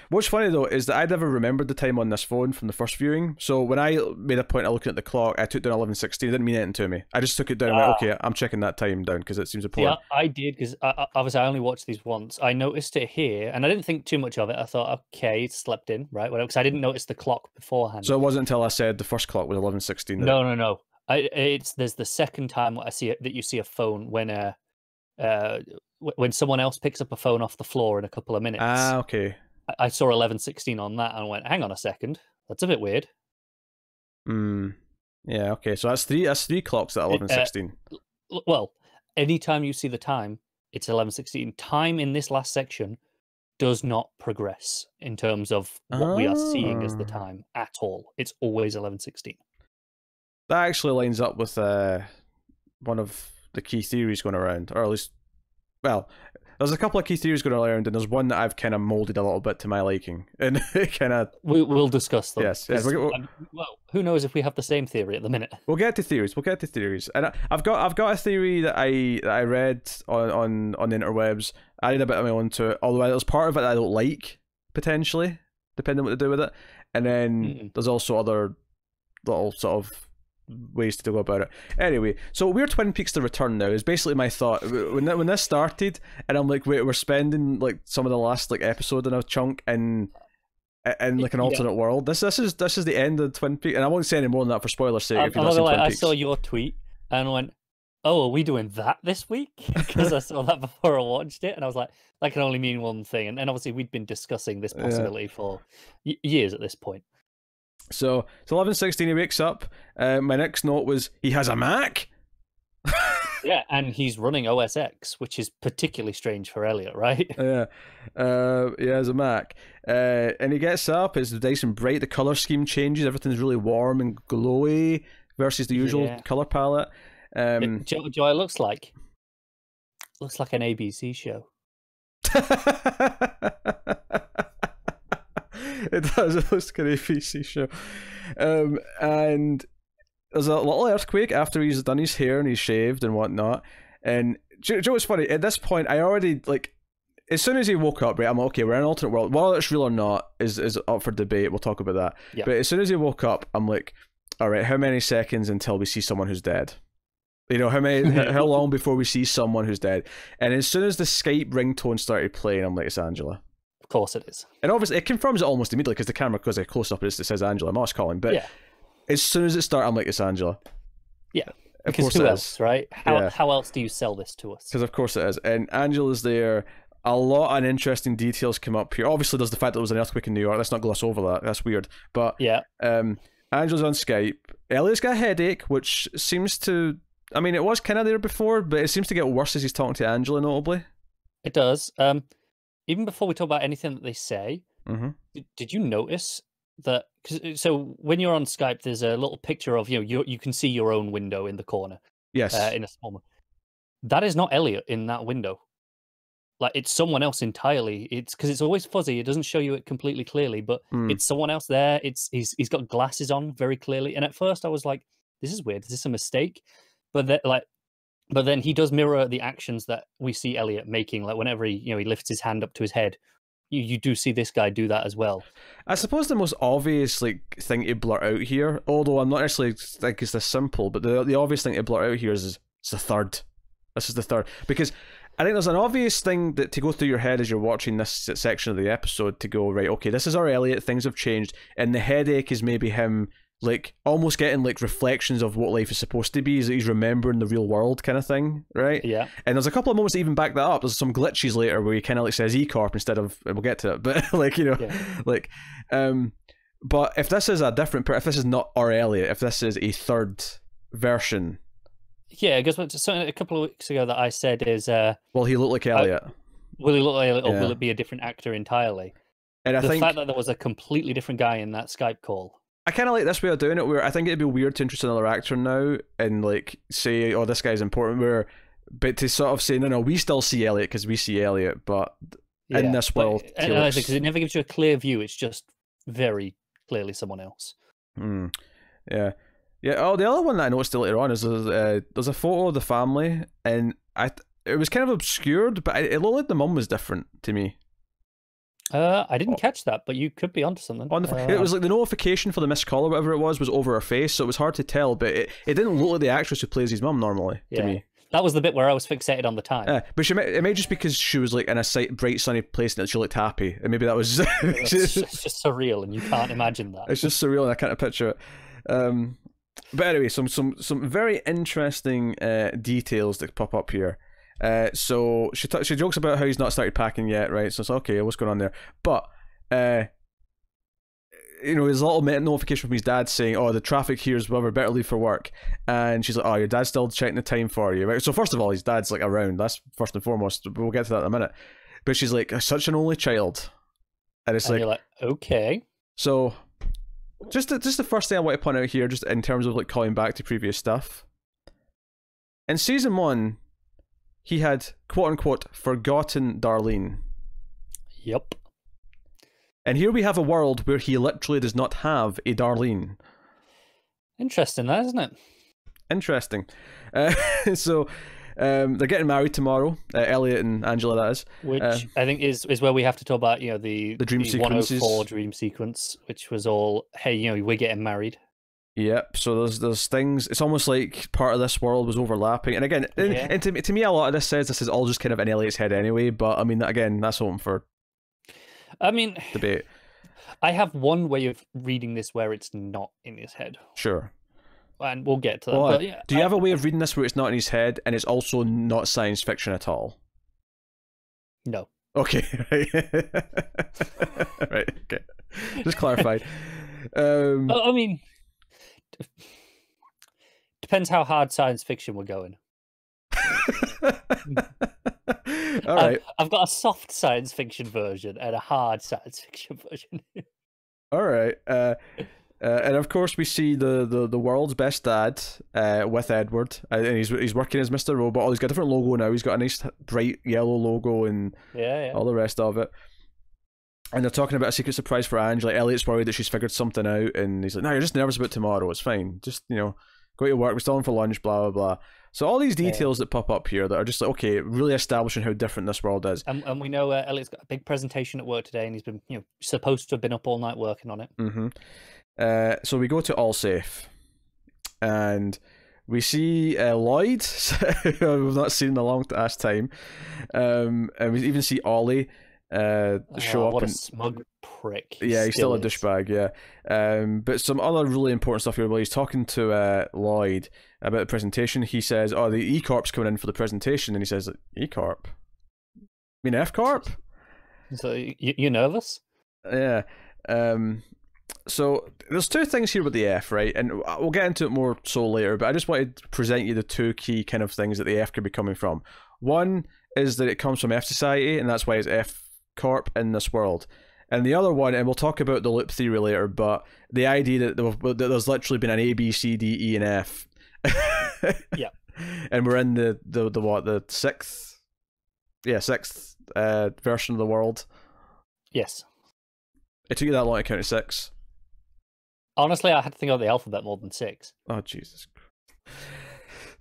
Speaker 1: What's funny though is that I never remembered the time on this phone from the first viewing. So when I made a point of looking at the clock, I took down 11:16. It didn't mean anything to me. I just took it down. Went, okay, I'm checking that time down because it seems important.
Speaker 2: Yeah, I did because obviously I only watched these once. I noticed it here, and I didn't think too much of it. I thought, okay, it slept in, right? Because I didn't notice the clock beforehand.
Speaker 1: So it wasn't until I said the first clock was 11:16.
Speaker 2: No. There's the second time I see it that you see a phone when someone else picks up a phone off the floor in a couple of minutes.
Speaker 1: Okay.
Speaker 2: I saw 11:16 on that and went, hang on a second, that's a bit weird.
Speaker 1: Yeah. Okay. So that's three clocks at 11:16.
Speaker 2: Well, anytime you see the time, it's 11:16. Time in this last section does not progress in terms of what we are seeing as the time at all. It's always 11:16.
Speaker 1: That actually lines up with one of the key theories going around, or at least, well, there's a couple of key theories going around, and there's one that I've kind of molded a little bit to my liking, and it kind of
Speaker 2: we'll discuss them.
Speaker 1: Yes.
Speaker 2: Well, who knows if we have the same theory at the minute?
Speaker 1: We'll get to theories, and I've got a theory that I read on the interwebs. I did a bit of my own to it, although there's part of it that I don't like potentially, depending on what to do with it, and then there's also other little sort of ways to go about it. Anyway, so We're Twin Peaks: The Return now is basically my thought when this started, and I'm like, wait, we're spending like some of the last like episode in a chunk in like an alternate world. This is the end of Twin Peaks, and I won't say any more than that for spoiler's sake. If you've not seen Twin Peaks.
Speaker 2: I saw your tweet and went, oh, are we doing that this week? Because I saw that before I watched it, and I was like, that can only mean one thing. And obviously we'd been discussing this possibility for years at this point.
Speaker 1: So it's 11:16. He wakes up. My next note was he has a Mac.
Speaker 2: Yeah, and he's running OS X, which is particularly strange for Elliot, right?
Speaker 1: Yeah, he has a Mac. And he gets up. It's nice and bright. The color scheme changes. Everything's really warm and glowy versus the usual color palette.
Speaker 2: Joy, looks like an ABC show.
Speaker 1: It does. It looks like an ABC show. And there's a little earthquake after he's done his hair and he's shaved and whatnot. And do you know what's funny? At this point, I already, like, as soon as he woke up, right, I'm like, okay, we're in an alternate world. Whether it's real or not is up for debate. We'll talk about that. Yeah. But as soon as he woke up, I'm like, all right, how many seconds until we see someone who's dead? You know, how long before we see someone who's dead? And as soon as the Skype ringtone started playing, I'm like, it's Angela.
Speaker 2: Of course it is.
Speaker 1: And obviously it confirms it almost immediately because the camera goes a close up and it says Angela Moss calling. But as soon as it started, I'm like, it's Angela.
Speaker 2: Yeah. Because who else, right? How else do you sell this to us?
Speaker 1: Because of course it is. And Angela's there. A lot of interesting details come up here. Obviously there's the fact that there was an earthquake in New York. Let's not gloss over that. That's weird. But Angela's on Skype. Elliot's got a headache, which seems to... I mean, it was kind of there before, but it seems to get worse as he's talking to Angela, notably.
Speaker 2: It does. Even before we talk about anything that they say, did you notice that? So when you're on Skype, there's a little picture of you can see your own window in the corner.
Speaker 1: Yes.
Speaker 2: In a small one. That is not Elliot in that window. Like, it's someone else entirely. It's because it's always fuzzy. It doesn't show you it completely clearly, but it's someone else there. He's got glasses on very clearly. And at first I was like, this is weird. Is this a mistake? But then he does mirror the actions that we see Elliot making. Like whenever he lifts his hand up to his head, you do see this guy do that as well.
Speaker 1: I suppose the most obvious thing to blurt out here, although I'm not necessarily think it's this simple, but the obvious thing to blurt out here is it's the third. This is the third, because I think there's an obvious thing that to go through your head as you're watching this section of the episode to go, right, okay, this is our Elliot. Things have changed, and the headache is maybe him. Like, almost getting, like, reflections of what life is supposed to be, is that he's remembering the real world kind of thing, right?
Speaker 2: Yeah.
Speaker 1: And there's a couple of moments that even back that up. There's some glitches later where he kind of, like, says E-Corp instead of, we'll get to it, but, like, but if this is if this is not our Elliot, if this is a third version...
Speaker 2: Yeah, because something a couple of weeks ago that I said is...
Speaker 1: will he look like Elliot?
Speaker 2: Will he look like Elliot, or will it be a different actor entirely? And the fact that there was a completely different guy in that Skype call...
Speaker 1: I kind of like this way of doing it, where I think it'd be weird to introduce another actor now and like say, "Oh, this guy's important." But to sort of say, "No, we still see Elliot because we see Elliot," but in this world,
Speaker 2: because it never gives you a clear view. It's just very clearly someone else.
Speaker 1: Yeah. Oh, the other one that I noticed later on is there's a photo of the family, and it was kind of obscured, but it looked like the mum was different to me.
Speaker 2: I didn't catch that, but you could be onto something.
Speaker 1: It was like the notification for the missed call or whatever it was over her face, so it was hard to tell, but it didn't look like the actress who plays his mum normally to me.
Speaker 2: That was the bit where I was fixated on the time.
Speaker 1: But it may just because she was like in a bright sunny place and she looked happy, and maybe that was
Speaker 2: it's just surreal, and you can't imagine that.
Speaker 1: It's just surreal, and I can't picture it. But anyway, some very interesting details that pop up here. So she jokes about how he's not started packing yet, right? So it's okay, what's going on there? But you know, there's a little notification from his dad saying, "Oh, the traffic here is whatever, better leave for work." And she's like, "Oh, your dad's still checking the time for you, right?" So first of all, his dad's like around. That's first and foremost. We'll get to that in a minute. But she's like, "Such an only child," and it's
Speaker 2: you're like, okay.
Speaker 1: So just the first thing I want to point out here, just in terms of like calling back to previous stuff. In season 1, he had quote unquote forgotten Darlene.
Speaker 2: Yep.
Speaker 1: And here we have a world where he literally does not have a Darlene.
Speaker 2: Interesting, that, isn't it?
Speaker 1: Interesting. So they're getting married tomorrow. Elliot and Angela, that is.
Speaker 2: Which I think is where we have to talk about, you know, the
Speaker 1: dream sequences.
Speaker 2: 104 dream sequence, which was all, hey, you know, we're getting married.
Speaker 1: Yep. So there's things. It's almost like part of this world was overlapping. And again, and to me, a lot of this says this is all just kind of in Elliot's head anyway. But I mean, again, that's open for.
Speaker 2: I mean,
Speaker 1: debate.
Speaker 2: I have one way of reading this where it's not in his head.
Speaker 1: Sure.
Speaker 2: And we'll get to that.
Speaker 1: Well,
Speaker 2: but yeah,
Speaker 1: do you have a way of reading this where it's not in his head and it's also not science fiction at all?
Speaker 2: No.
Speaker 1: Okay. Right. Okay. Just clarified.
Speaker 2: I mean, depends how hard science fiction we're going.
Speaker 1: All right.
Speaker 2: I've got a soft science fiction version and a hard science fiction version.
Speaker 1: All right. And of course, we see the world's best dad with Edward, and he's working as Mr. Robot. Oh, he's got a different logo now. He's got a nice bright yellow logo and all the rest of it. And they're talking about a secret surprise for Angela. Elliot's worried that she's figured something out, and he's like, "No, you're just nervous about tomorrow. It's fine. Just, you know, go to work. We're still in for lunch. Blah blah blah." So all these details that pop up here that are just like, okay, really establishing how different this world is.
Speaker 2: And we know Elliot's got a big presentation at work today, and he's been, you know, supposed to have been up all night working on it.
Speaker 1: Mm-hmm. So we go to All Safe, and we see Lloyd, who we've not seen in a long ass time, and we even see Ollie show up.
Speaker 2: What a smug prick!
Speaker 1: Yeah, he's still a douchebag. Yeah, but some other really important stuff here. While he's talking to Lloyd about the presentation, he says, "Oh, the E Corp's coming in for the presentation," and he says, "E Corp? I mean F Corp?"
Speaker 2: So you nervous?
Speaker 1: Yeah. So there's two things here with the F, right? And we'll get into it more so later, but I just wanted to present you the two key kind of things that the F could be coming from. One is that it comes from F Society, and that's why it's F Corp in this world. And the other one, and we'll talk about the loop theory later, but the idea that there's literally been an A, B, C, D, E, and F.
Speaker 2: Yeah.
Speaker 1: And we're in the sixth version of the world.
Speaker 2: Yes.
Speaker 1: It took you that long to count to 6.
Speaker 2: Honestly, I had to think of the alphabet more than 6.
Speaker 1: Oh, Jesus.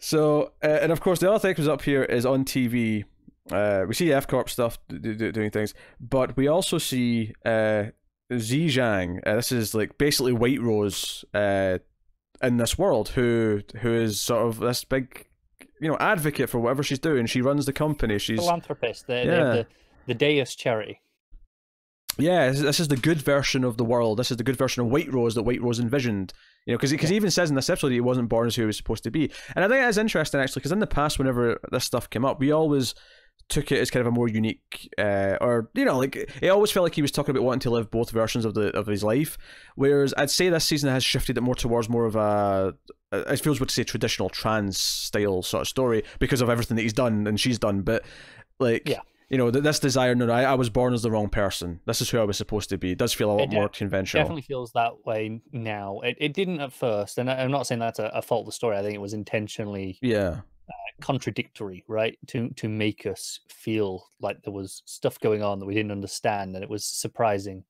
Speaker 1: So, and of course, the other thing that comes up here is on TV. We see F Corp stuff doing things, but we also see Zhejiang. This is like basically White Rose in this world, who is sort of this big, you know, advocate for whatever she's doing. She runs the company. She's
Speaker 2: philanthropist. The Deus charity.
Speaker 1: Yeah, this is the good version of the world. This is the good version of White Rose that White Rose envisioned. You know, because he even says in this episode he wasn't born as who he was supposed to be. And I think that is interesting, actually, because in the past, whenever this stuff came up, we always took it as kind of a more unique, or, you know, like, it always felt like he was talking about wanting to live both versions of his life. Whereas I'd say this season has shifted it more towards more of a, it feels weird to say traditional trans style sort of story because of everything that he's done and she's done. But, like... Yeah. You know, this desire, no, I was born as the wrong person. This is who I was supposed to be. It does feel a lot more conventional.
Speaker 2: It definitely feels that way now. It didn't at first, and I'm not saying that's a fault of the story. I think it was intentionally contradictory, right? To make us feel like there was stuff going on that we didn't understand, and it was surprising.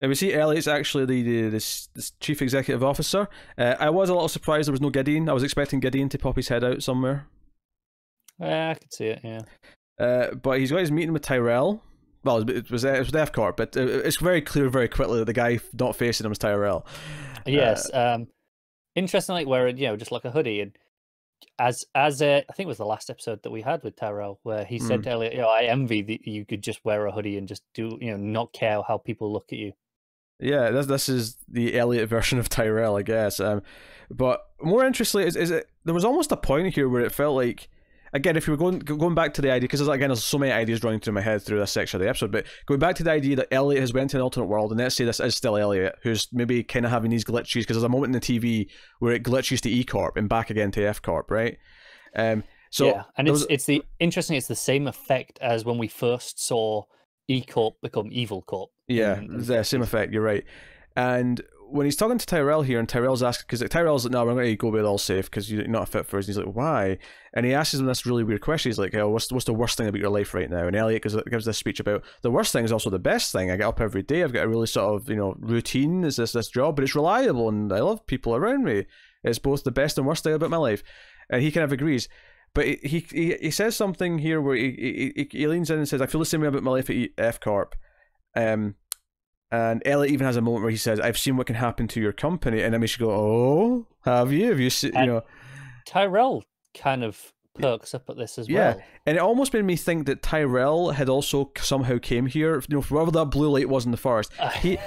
Speaker 1: And we see Elliot's actually this chief executive officer. I was a little surprised there was no Gideon. I was expecting Gideon to pop his head out somewhere.
Speaker 2: I could see it, yeah.
Speaker 1: But he's got his meeting with Tyrell, well, it was the F Corp, but it's very clear very quickly that the guy not facing him is Tyrell.
Speaker 2: Yes. Interestingly, wearing just like a hoodie, and as I think it was the last episode that we had with Tyrell, where he said to Elliot, I envy that you could just wear a hoodie and just do not care how people look at you.
Speaker 1: Yeah, this is the Elliot version of Tyrell, I guess. But more interestingly, is it there was almost a point here where it felt like, again, if you were going back to the idea, because there's so many ideas running through my head through this section of the episode, but going back to the idea that Elliot has went to an alternate world, and let's say this is still Elliot, who's maybe kind of having these glitches, because there's a moment in the TV where it glitches to E Corp and back again to F Corp, right? So
Speaker 2: yeah, and it's the same effect as when we first saw E Corp become Evil Corp.
Speaker 1: Yeah, the same effect. You're right. And when he's talking to Tyrell here, and Tyrell's asking, because Tyrell's like, "No, we're going to go with all safe because you're not fit for us." And he's like, "Why?" And he asks him this really weird question. He's like, "Oh, what's the worst thing about your life right now?" And Elliot gives this speech about the worst thing is also the best thing. I get up every day. I've got a really sort of routine. Is this job, but it's reliable, and I love people around me. It's both the best and worst thing about my life. And he kind of agrees. But he says something here where he leans in and says, "I feel the same way about my life at F Corp." And Elliot even has a moment where he says, "I've seen what can happen to your company," and then we should go, "Oh, have you? Have you seen?"
Speaker 2: Tyrell kind of perks up at this as well.
Speaker 1: Yeah, and it almost made me think that Tyrell had also somehow came here. Wherever that blue light was in the forest, he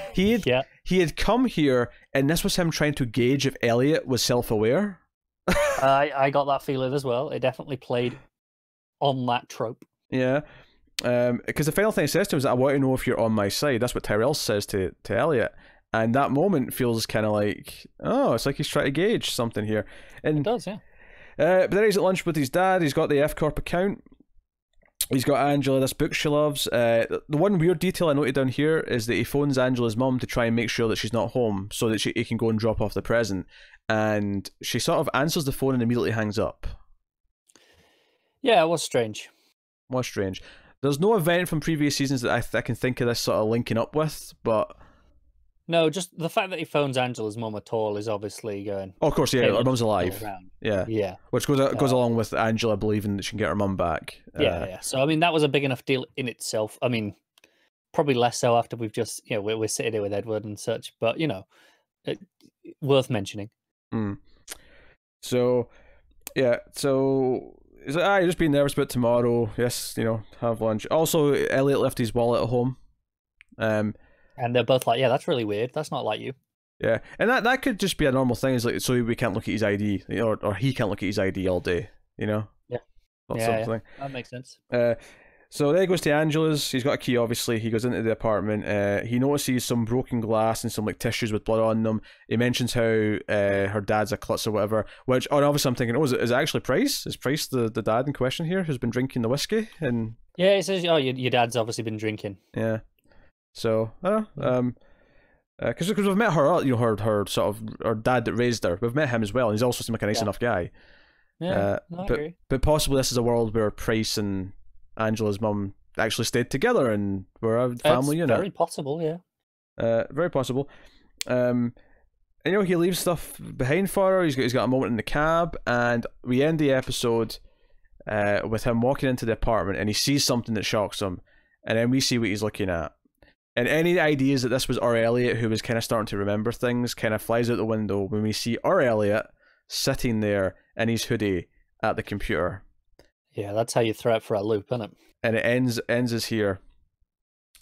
Speaker 1: had come here, and this was him trying to gauge if Elliot was self-aware.
Speaker 2: I got that feeling as well. It definitely played on that trope.
Speaker 1: Yeah. Because the final thing he says to him is, "I want to know if you're on my side." That's what Tyrell says to Elliot, and that moment feels kind of like, oh, it's like he's trying to gauge something here. And
Speaker 2: it does, yeah.
Speaker 1: But then he's at lunch with his dad. He's got the F Corp account. He's got Angela, this book she loves. The one weird detail I noted down here is that he phones Angela's mum to try and make sure that she's not home, so that he can go and drop off the present. And she sort of answers the phone and immediately hangs up.
Speaker 2: Yeah, it was strange.
Speaker 1: Was strange. There's no event from previous seasons that I can think of this sort of linking up with, but...
Speaker 2: No, just the fact that he phones Angela's mum at all is obviously going...
Speaker 1: Oh, of course, yeah, her mum's alive. Yeah.
Speaker 2: Yeah.
Speaker 1: Which goes along with Angela believing that she can get her mum back.
Speaker 2: Yeah. So, I mean, that was a big enough deal in itself. I mean, probably less so after we've just, we're sitting here with Edward and such, but, worth mentioning.
Speaker 1: So, yeah, he's like, you're just being nervous about tomorrow. Yes, have lunch. Also, Elliot left his wallet at home.
Speaker 2: And they're both like, yeah, that's really weird. That's not like you.
Speaker 1: Yeah, and that could just be a normal thing. Is like, so we can't look at his ID, or he can't look at his ID all day,
Speaker 2: Yeah.
Speaker 1: Something.
Speaker 2: That makes sense.
Speaker 1: So then he goes to Angela's. He's got a key, obviously. He goes into the apartment. He notices some broken glass and some tissues with blood on them. He mentions how her dad's a klutz or whatever. Which, obviously I'm thinking, is it actually Price? Is Price the dad in question here who's been drinking the whiskey? And
Speaker 2: yeah, he says, your dad's obviously been drinking.
Speaker 1: Yeah. So, because we've met her, her sort of her dad that raised her. We've met him as well, and he's also seemed like a nice enough guy.
Speaker 2: Yeah, I agree.
Speaker 1: But possibly this is a world where Price and Angela's mum actually stayed together and were a family unit.
Speaker 2: Very possible,
Speaker 1: yeah. Very possible. And he leaves stuff behind for her. He's got a moment in the cab, and we end the episode with him walking into the apartment, and he sees something that shocks him, and then we see what he's looking at. And any ideas that this was our Elliot, who was kind of starting to remember things, kind of flies out the window when we see our Elliot sitting there in his hoodie at the computer.
Speaker 2: Yeah, that's how you throw it for a loop, isn't it?
Speaker 1: And it ends us here.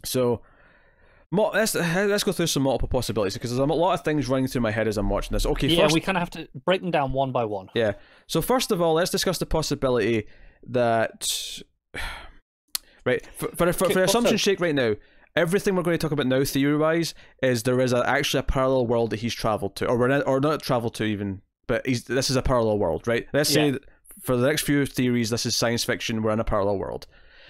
Speaker 1: So let's go through some multiple possibilities, because there's a lot of things running through my head as I'm watching this. Okay,
Speaker 2: yeah, we kind of have to break them down one by one.
Speaker 1: Yeah. So first of all, let's discuss the possibility that, right, for assumption's sake right now, everything we're going to talk about now, theory-wise, is there is actually a parallel world that he's travelled to, or not travelled to even, but this is a parallel world, right? Let's say that for the next few theories, this is science fiction, we're in a parallel world.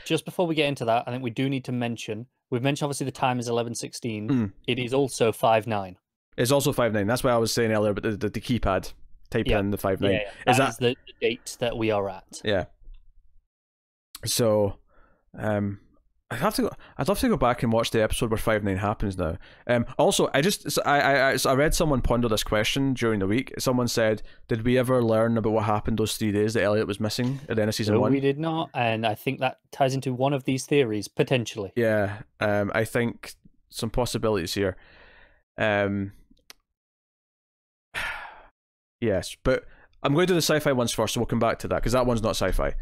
Speaker 1: Just
Speaker 2: before we get into that, I think we do need to mention, we've mentioned obviously the time is 11:16. It is also 5:9.
Speaker 1: It's also 5:9. That's why I was saying earlier, but the keypad, type in the 5:9.
Speaker 2: Yeah. That is the date that we are at.
Speaker 1: Yeah. So, I'd love to go back and watch the episode where 5-9 happens now. Also, I read someone ponder this question during the week. Someone said, "Did we ever learn about what happened those 3 days that Elliot was missing at the end of season 1?"
Speaker 2: We did not, and I think that ties into one of these theories potentially.
Speaker 1: Yeah. I think some possibilities here. Yes, but I'm going to do the sci-fi ones first, so we'll come back to that because that one's not sci-fi.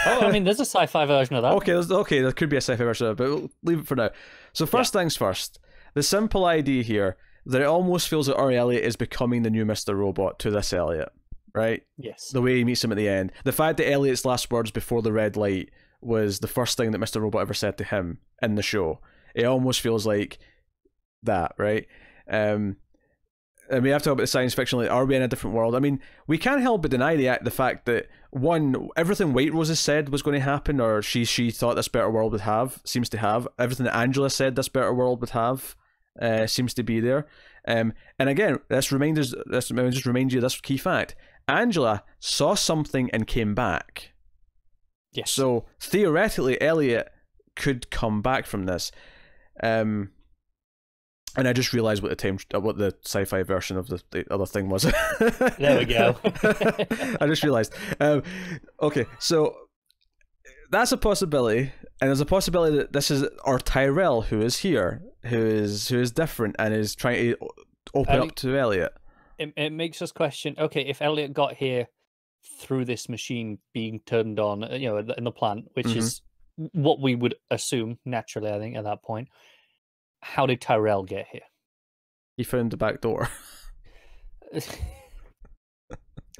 Speaker 2: Oh, I mean, there's a sci-fi version of that.
Speaker 1: Okay, there could be a sci-fi version of that, but we'll leave it for now. So first things first, the simple idea here that it almost feels that Uri Elliott is becoming the new Mr. Robot to this Elliot, right?
Speaker 2: Yes.
Speaker 1: The way he meets him at the end. The fact that Elliot's last words before the red light was the first thing that Mr. Robot ever said to him in the show. It almost feels like that, right? And we have to talk about the science fiction. Like, are we in a different world? I mean, we can't help but deny the fact that, one, everything White Rose has said was going to happen, or she thought this better world would have, seems to have. Everything that Angela said this better world would have, seems to be there. And again, just remind you of this key fact. Angela saw something and came back.
Speaker 2: Yes.
Speaker 1: So, theoretically, Elliot could come back from this. And I just realised what the sci-fi version of the other thing was.
Speaker 2: There we go.
Speaker 1: I just realised. Okay, so that's a possibility, and there's a possibility that this is our Tyrell who is here, who is different and is trying to open up to Elliot.
Speaker 2: It makes us question. Okay, if Elliot got here through this machine being turned on, in the plant, which is what we would assume naturally, I think, at that point. How did Tyrell get here?
Speaker 1: He found the back door.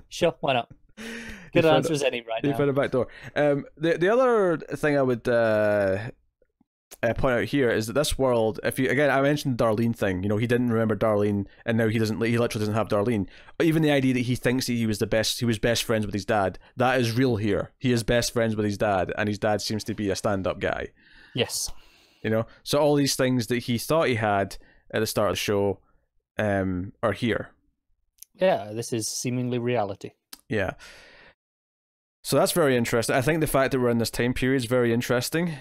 Speaker 2: Sure, why not? Good answer as any right now.
Speaker 1: He found a back door. The other thing I would point out here is that this world, I mentioned the Darlene thing. He didn't remember Darlene, and now he literally doesn't have Darlene. Even the idea that he thinks that he was best friends with his dad, that is real here. He is best friends with his dad, and his dad seems to be a stand-up guy.
Speaker 2: Yes.
Speaker 1: So all these things that he thought he had at the start of the show are here.
Speaker 2: Yeah, this is seemingly reality.
Speaker 1: Yeah. So that's very interesting. I think the fact that we're in this time period is very interesting.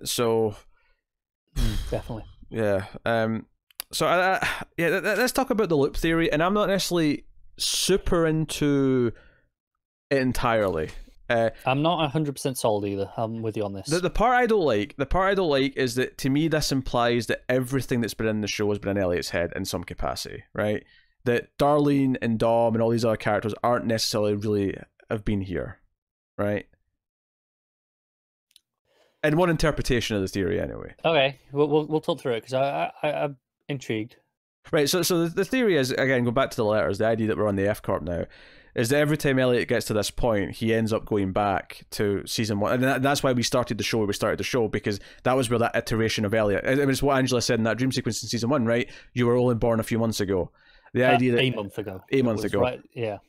Speaker 1: So
Speaker 2: definitely.
Speaker 1: Yeah. So let's talk about the loop theory, and I'm not necessarily super into it entirely.
Speaker 2: I'm not 100% sold either. I'm with you on this.
Speaker 1: The part I don't like is that, to me, this implies that everything that's been in the show has been in Elliot's head in some capacity, right? That Darlene and Dom and all these other characters aren't necessarily really have been here, right? And one interpretation of the theory, anyway.
Speaker 2: Okay, we'll talk through it because I'm intrigued.
Speaker 1: Right. So the theory is, again, go back to the letters. The idea that we're on the F Corp now is that every time Elliot gets to this point, he ends up going back to season 1. And that's why we started the show where we started the show, because that was where that iteration of Elliot... I mean, it's what Angela said in that dream sequence in season 1, right? You were only born a few months ago. The idea that...
Speaker 2: A month ago.
Speaker 1: Right,
Speaker 2: yeah.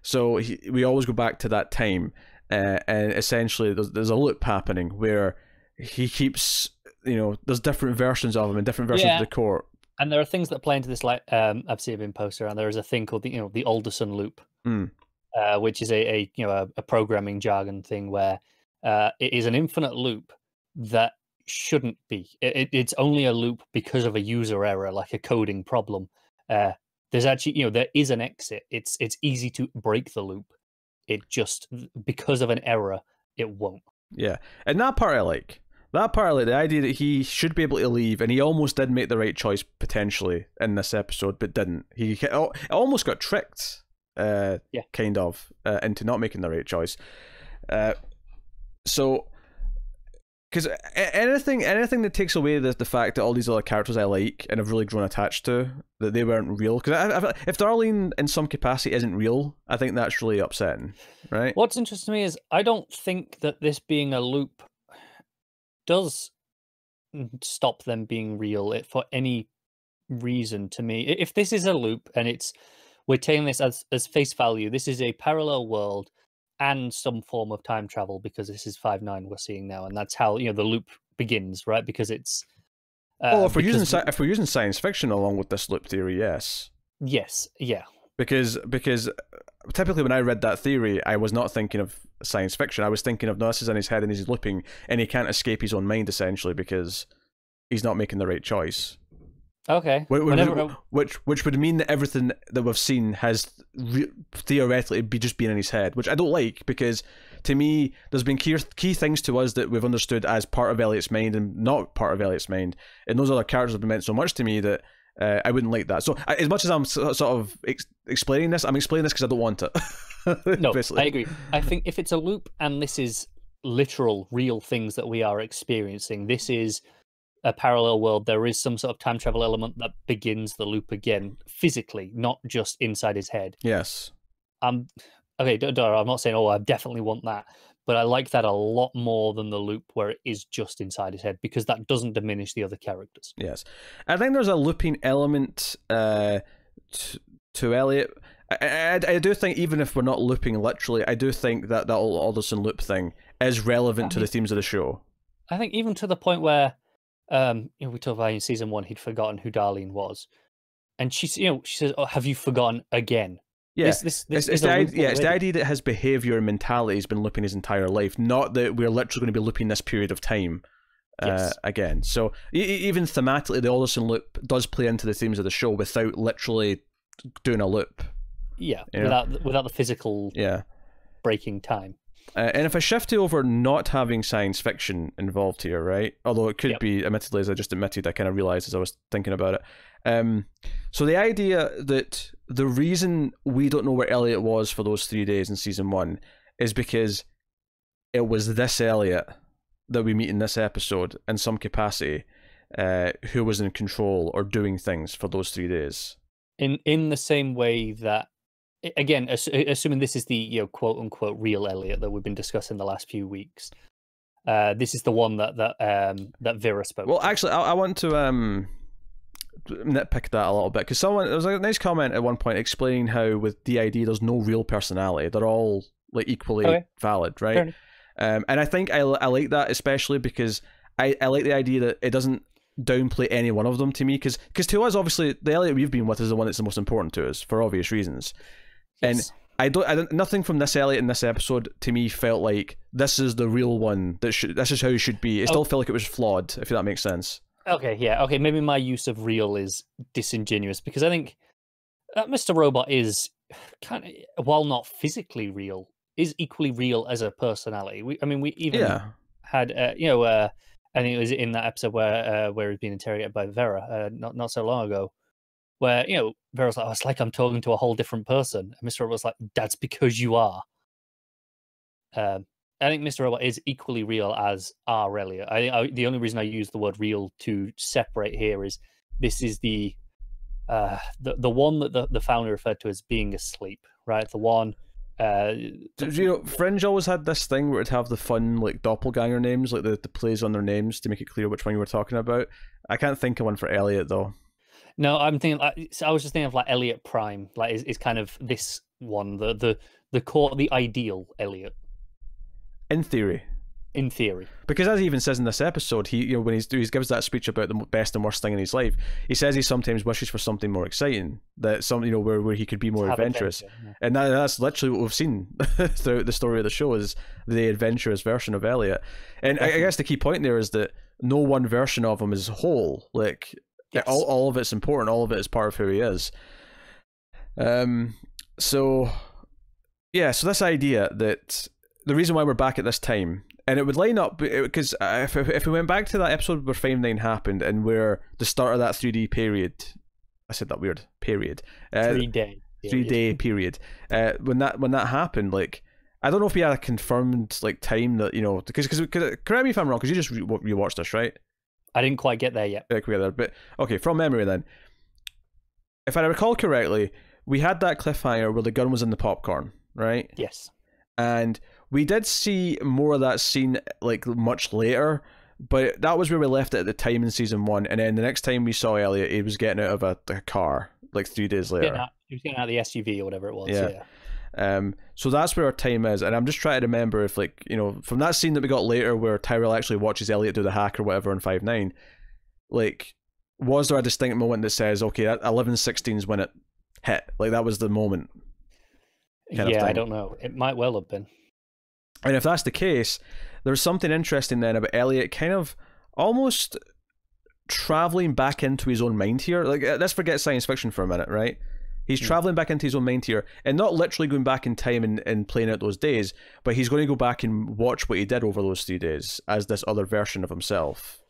Speaker 1: So we always go back to that time, and essentially there's a loop happening where he keeps... there's different versions of him and different versions of the court.
Speaker 2: And there are things that play into this, like I've seen in poster, and there is a thing called the Alderson loop, which is a programming jargon thing where it is an infinite loop that shouldn't be. It's only a loop because of a user error, like a coding problem. There's actually there is an exit. It's easy to break the loop. It just, because of an error, it won't. Yeah,
Speaker 1: and that part I like. That part, like the idea that he should be able to leave, and he almost did make the right choice potentially in this episode, but didn't. He almost got tricked, kind of, into not making the right choice. So, because anything that takes away the fact that all these other characters I like and have really grown attached to, that they weren't real. Because if Darlene in some capacity isn't real, I think that's really upsetting, right?
Speaker 2: What's interesting to me is I don't think that this being a loop does stop them being real for any reason to me. If this is a loop and we're taking this as face value, this is a parallel world and some form of time travel, because this is 5/9 we're seeing now, and that's how the loop begins, right? Because it's
Speaker 1: if we're using science fiction along with this loop theory, yes,
Speaker 2: yeah. Because
Speaker 1: typically when I read that theory, I was not thinking of science fiction. I was thinking of, no, this is in his head and he's looping, and he can't escape his own mind essentially because he's not making the right choice.
Speaker 2: Okay.
Speaker 1: Which would mean that everything that we've seen has theoretically be just been in his head, which I don't like, because to me there's been key things to us that we've understood as part of Elliot's mind and not part of Elliot's mind, and those other characters have been meant so much to me that I wouldn't like that. So as much as I'm sort of explaining this, I'm explaining this because I don't want it.
Speaker 2: No,
Speaker 1: basically.
Speaker 2: I agree. I think if it's a loop and this is literal, real things that we are experiencing, this is a parallel world. There is some sort of time travel element that begins the loop again, physically, not just inside his head.
Speaker 1: Yes.
Speaker 2: Okay, I'm not saying, I definitely want that, but I like that a lot more than the loop where it is just inside his head, because that doesn't diminish the other characters.
Speaker 1: Yes. I think there's a looping element to Elliot. I do think, even if we're not looping literally, I do think that Alderson loop thing is relevant to the themes of the show.
Speaker 2: I think even to the point where we talked about in season 1, he'd forgotten who Darlene was, and she says, "Oh, have you forgotten again?"
Speaker 1: Yeah, it's the idea that his behavior and mentality has been looping his entire life, not that we're literally going to be looping this period of time again. So even thematically, the Alderson loop does play into the themes of the show without literally doing a loop.
Speaker 2: Yeah, without the physical breaking time.
Speaker 1: And if I shift to over not having science fiction involved here, right? Although it could be, admittedly, as I just admitted, I kind of realized as I was thinking about it. So the idea that the reason we don't know where Elliot was for those 3 days in season 1 is because it was this Elliot that we meet in this episode in some capacity who was in control or doing things for those 3 days.
Speaker 2: In the same way that, again, assuming this is the quote unquote real Elliot that we've been discussing the last few weeks, this is the one that Vera spoke.
Speaker 1: Well, actually, I want to nitpick that a little bit, because there was a nice comment at one point explaining how with DID there's no real personality; they're all like equally valid, right? And I think I like that, especially because I like the idea that it doesn't downplay any one of them to me, because to us, obviously, the Elliot we've been with is the one that's the most important to us for obvious reasons. Yes. And nothing from this Elliot in this episode to me felt like this is the real one. This is how he should be. It still felt like it was flawed, if that makes sense.
Speaker 2: Okay, yeah, okay. Maybe my use of real is disingenuous, because I think that Mr. Robot is kind of, while not physically real, is equally real as a personality. We even had I think it was in that episode where he's being interrogated by Vera not so long ago, where Vera's like, it's like I'm talking to a whole different person, and Mr. Robot's like, that's because you are. I think Mr. Robot is equally real as our Elliot. The only reason I use the word real to separate here is this is the one that the founder referred to as being asleep, right? The one.
Speaker 1: Fringe always had this thing where it'd have the fun like doppelganger names, like the plays on their names to make it clear which one you were talking about. I can't think of one for Elliot though.
Speaker 2: No, I'm thinking. I was just thinking of like Elliot Prime, like is kind of this one, the core, the ideal Elliot.
Speaker 1: In theory. Because as he even says in this episode, he when he gives that speech about the best and worst thing in his life, he says he sometimes wishes for something more exciting, that some where he could be more adventurous. And that's literally what we've seen throughout the story of the show, is the adventurous version of Elliot. And I guess the key point there is that no one version of him is whole. Like all of it's important, all of it is part of who he is. So this idea that the reason why we're back at this time, and it would line up, because if we went back to that episode where 5/9 happened and where the start of that 3D period, I said that weird, period. 3-day period. When that happened, like, I don't know if we had a confirmed like time that, because correct me if I'm wrong, because you just rewatched this, right?
Speaker 2: I didn't quite get there yet.
Speaker 1: But okay, from memory then, if I recall correctly, we had that cliffhanger where the gun was in the popcorn, right?
Speaker 2: Yes. And
Speaker 1: we did see more of that scene like much later, but that was where we left it at the time in season 1. And then the next time we saw Elliot, he was getting out of a car like 3 days later.
Speaker 2: He was getting out of the SUV or whatever it was. Yeah.
Speaker 1: So that's where our time is, and I'm just trying to remember if, like, from that scene that we got later where Tyrell actually watches Elliot do the hack or whatever in 5/9, like, was there a distinct moment that says, okay, at 11:16 is when it hit? Like, that was the moment.
Speaker 2: I don't know. It might well have been.
Speaker 1: And if that's the case, there's something interesting then about Elliot kind of almost traveling back into his own mind here. Like, let's forget science fiction for a minute, right? He's traveling back into his own mind here, and not literally going back in time and playing out those days, but he's going to go back and watch what he did over those 3 days as this other version of himself.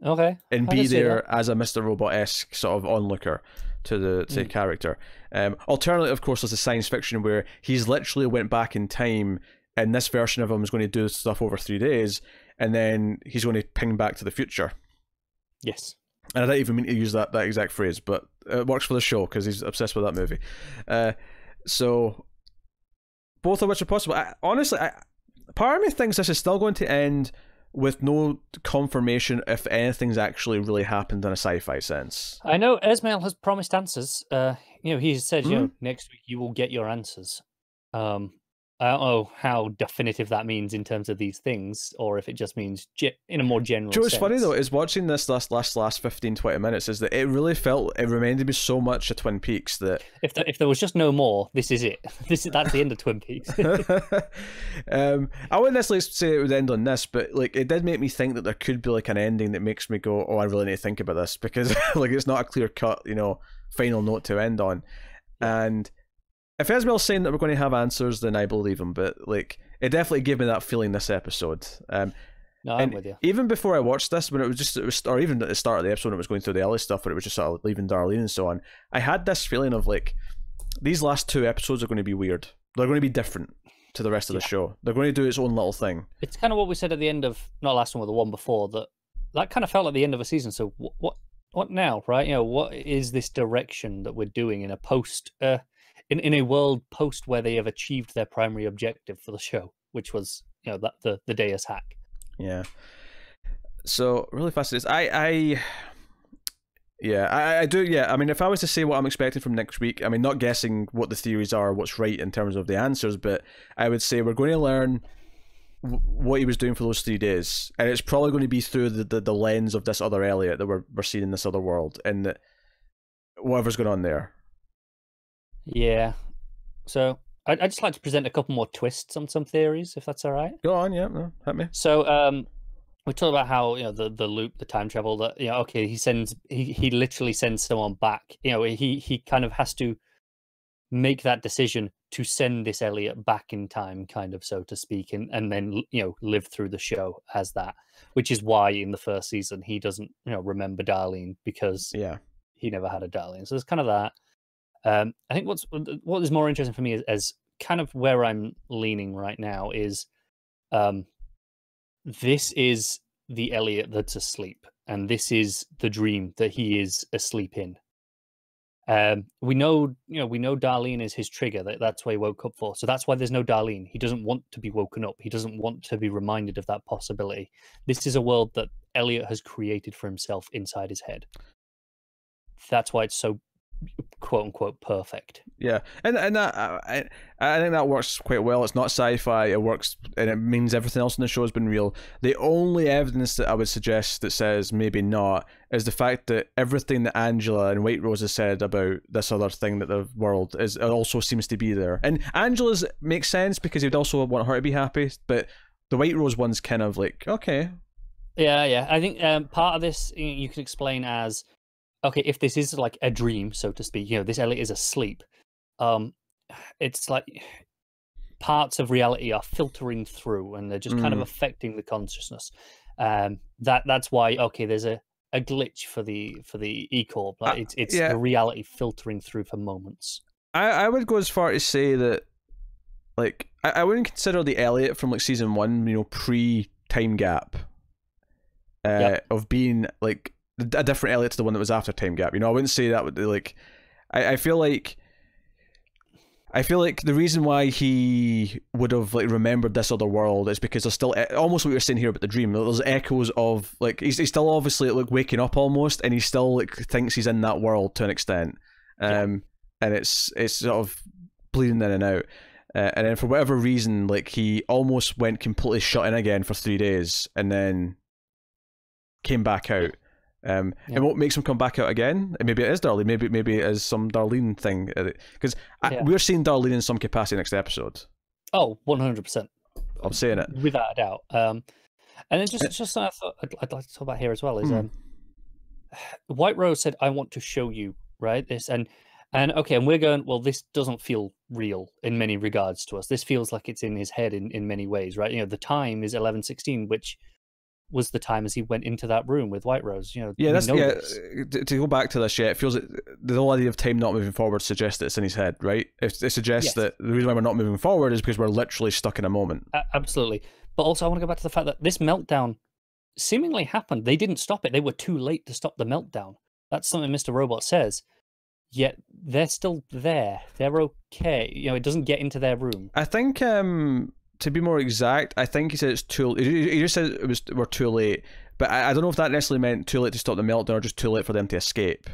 Speaker 2: Okay.
Speaker 1: And be there as a Mr. Robot-esque sort of onlooker to the character. Alternatively, of course, there's the science fiction where he's literally went back in time, and this version of him is going to do stuff over 3 days, and then he's going to ping back to the future.
Speaker 2: Yes.
Speaker 1: And I don't even mean to use that exact phrase, but it works for the show because he's obsessed with that movie. So both of which are possible. Honestly, part of me thinks this is still going to end with no confirmation if anything's actually really happened in a sci-fi sense.
Speaker 2: I know Esmail has promised answers. He said, next week you will get your answers. I don't know how definitive that means in terms of these things, or if it just means in a more general sense.
Speaker 1: What's funny though is watching this last 15, 20 minutes is that it reminded me so much of Twin Peaks that
Speaker 2: if there was just no more, this is it. That's the end of Twin Peaks.
Speaker 1: I wouldn't necessarily say it would end on this, but like it did make me think that there could be like an ending that makes me go, oh, I really need to think about this, because like it's not a clear cut, final note to end on. And if Esmail's saying that we're going to have answers, then I believe him. But like, it definitely gave me that feeling this episode.
Speaker 2: No, I'm with you.
Speaker 1: Even before I watched this, when or even at the start of the episode, when it was going through the early stuff, where it was just sort of leaving Darlene and so on, I had this feeling of like, these last 2 episodes are going to be weird. They're going to be different to the rest of the show. They're going to do its own little thing. It's
Speaker 2: kind of what we said at the end of not last one, but the one before, that kind of felt like the end of a season. So what now, right? What is this direction that we're doing in a post? In a world post where they have achieved their primary objective for the show, which was that the Deus hack.
Speaker 1: Yeah. So really fascinating. I do. Yeah. I mean, if I was to say what I'm expecting from next week, I mean, not guessing what the theories are, what's right in terms of the answers, but I would say we're going to learn what he was doing for those 3 days, and it's probably going to be through the lens of this other Elliot that we're seeing in this other world, and that whatever's going on there.
Speaker 2: Yeah, so I'd just like to present a couple more twists on some theories, if that's all right.
Speaker 1: Go on, yeah, no, hit me.
Speaker 2: So we talked about how the loop, the time travel, that okay, he literally sends someone back. He kind of has to make that decision to send this Elliot back in time, kind of, so to speak, and then live through the show as that, which is why in the first season he doesn't remember Darlene, because he never had a Darlene. So there's kind of that. I think what is more interesting for me is kind of where I'm leaning right now is this is the Elliot that's asleep, and this is the dream that he is asleep in. We know Darlene is his trigger. That's why he woke up for. So that's why there's no Darlene. He doesn't want to be woken up. He doesn't want to be reminded of that possibility. This is a world that Elliot has created for himself inside his head. That's why it's so quote unquote perfect.
Speaker 1: Yeah, and that I think that works quite well. It's not sci-fi. It works, and it means everything else in the show has been real. The only evidence that I would suggest that says maybe not is the fact that everything that Angela and White Rose has said about this other thing, that the world is, it also seems to be there. And Angela's makes sense because he'd also want her to be happy, but the White Rose one's kind of like, okay.
Speaker 2: Yeah. I think part of this you could explain as, okay, if this is like a dream, so to speak, this Elliot is asleep. It's like parts of reality are filtering through, and they're just kind of affecting the consciousness. That's why, okay, there's a glitch for the E-Corp. Like it's the reality filtering through for moments.
Speaker 1: I would go as far to say that, like, I wouldn't consider the Elliot from like season 1, pre-time gap, of being like a different Elliot to the one that was after time gap. I wouldn't say that would like. I feel like the reason why he would have like remembered this other world is because there's still almost what you're saying here about the dream. There's echoes of like he's still obviously like waking up almost, and he still like thinks he's in that world to an extent, and it's sort of bleeding in and out. And then for whatever reason, like he almost went completely shut in again for 3 days, and then came back out. And what makes him come back out again? Maybe it is Darlene. Maybe it is some Darlene thing. Because we're seeing Darlene in some capacity next episode.
Speaker 2: Oh, 100%.
Speaker 1: of saying it.
Speaker 2: Without a doubt. And then just something I thought I'd like to talk about here as well is White Rose said, "I want to show you, right, this," and okay, and we're going, well, this doesn't feel real in many regards to us. This feels like it's in his head in many ways, right? You know, the time is 11:16, which was the time as he went into that room with White Rose. You know,
Speaker 1: to go back to this, it feels like the whole idea of time not moving forward suggests that it's in his head, right? It suggests that the reason why we're not moving forward is because we're literally stuck in a moment.
Speaker 2: Absolutely. But also, I want to go back to the fact that this meltdown seemingly happened. They didn't stop it. They were too late to stop the meltdown. That's something Mr. Robot says. Yet they're still there. They're okay. You know, it doesn't get into their room.
Speaker 1: I think, to be more exact, I think he said it's too. He just said we're too late. But I don't know if that necessarily meant too late to stop the meltdown or just too late for them to escape.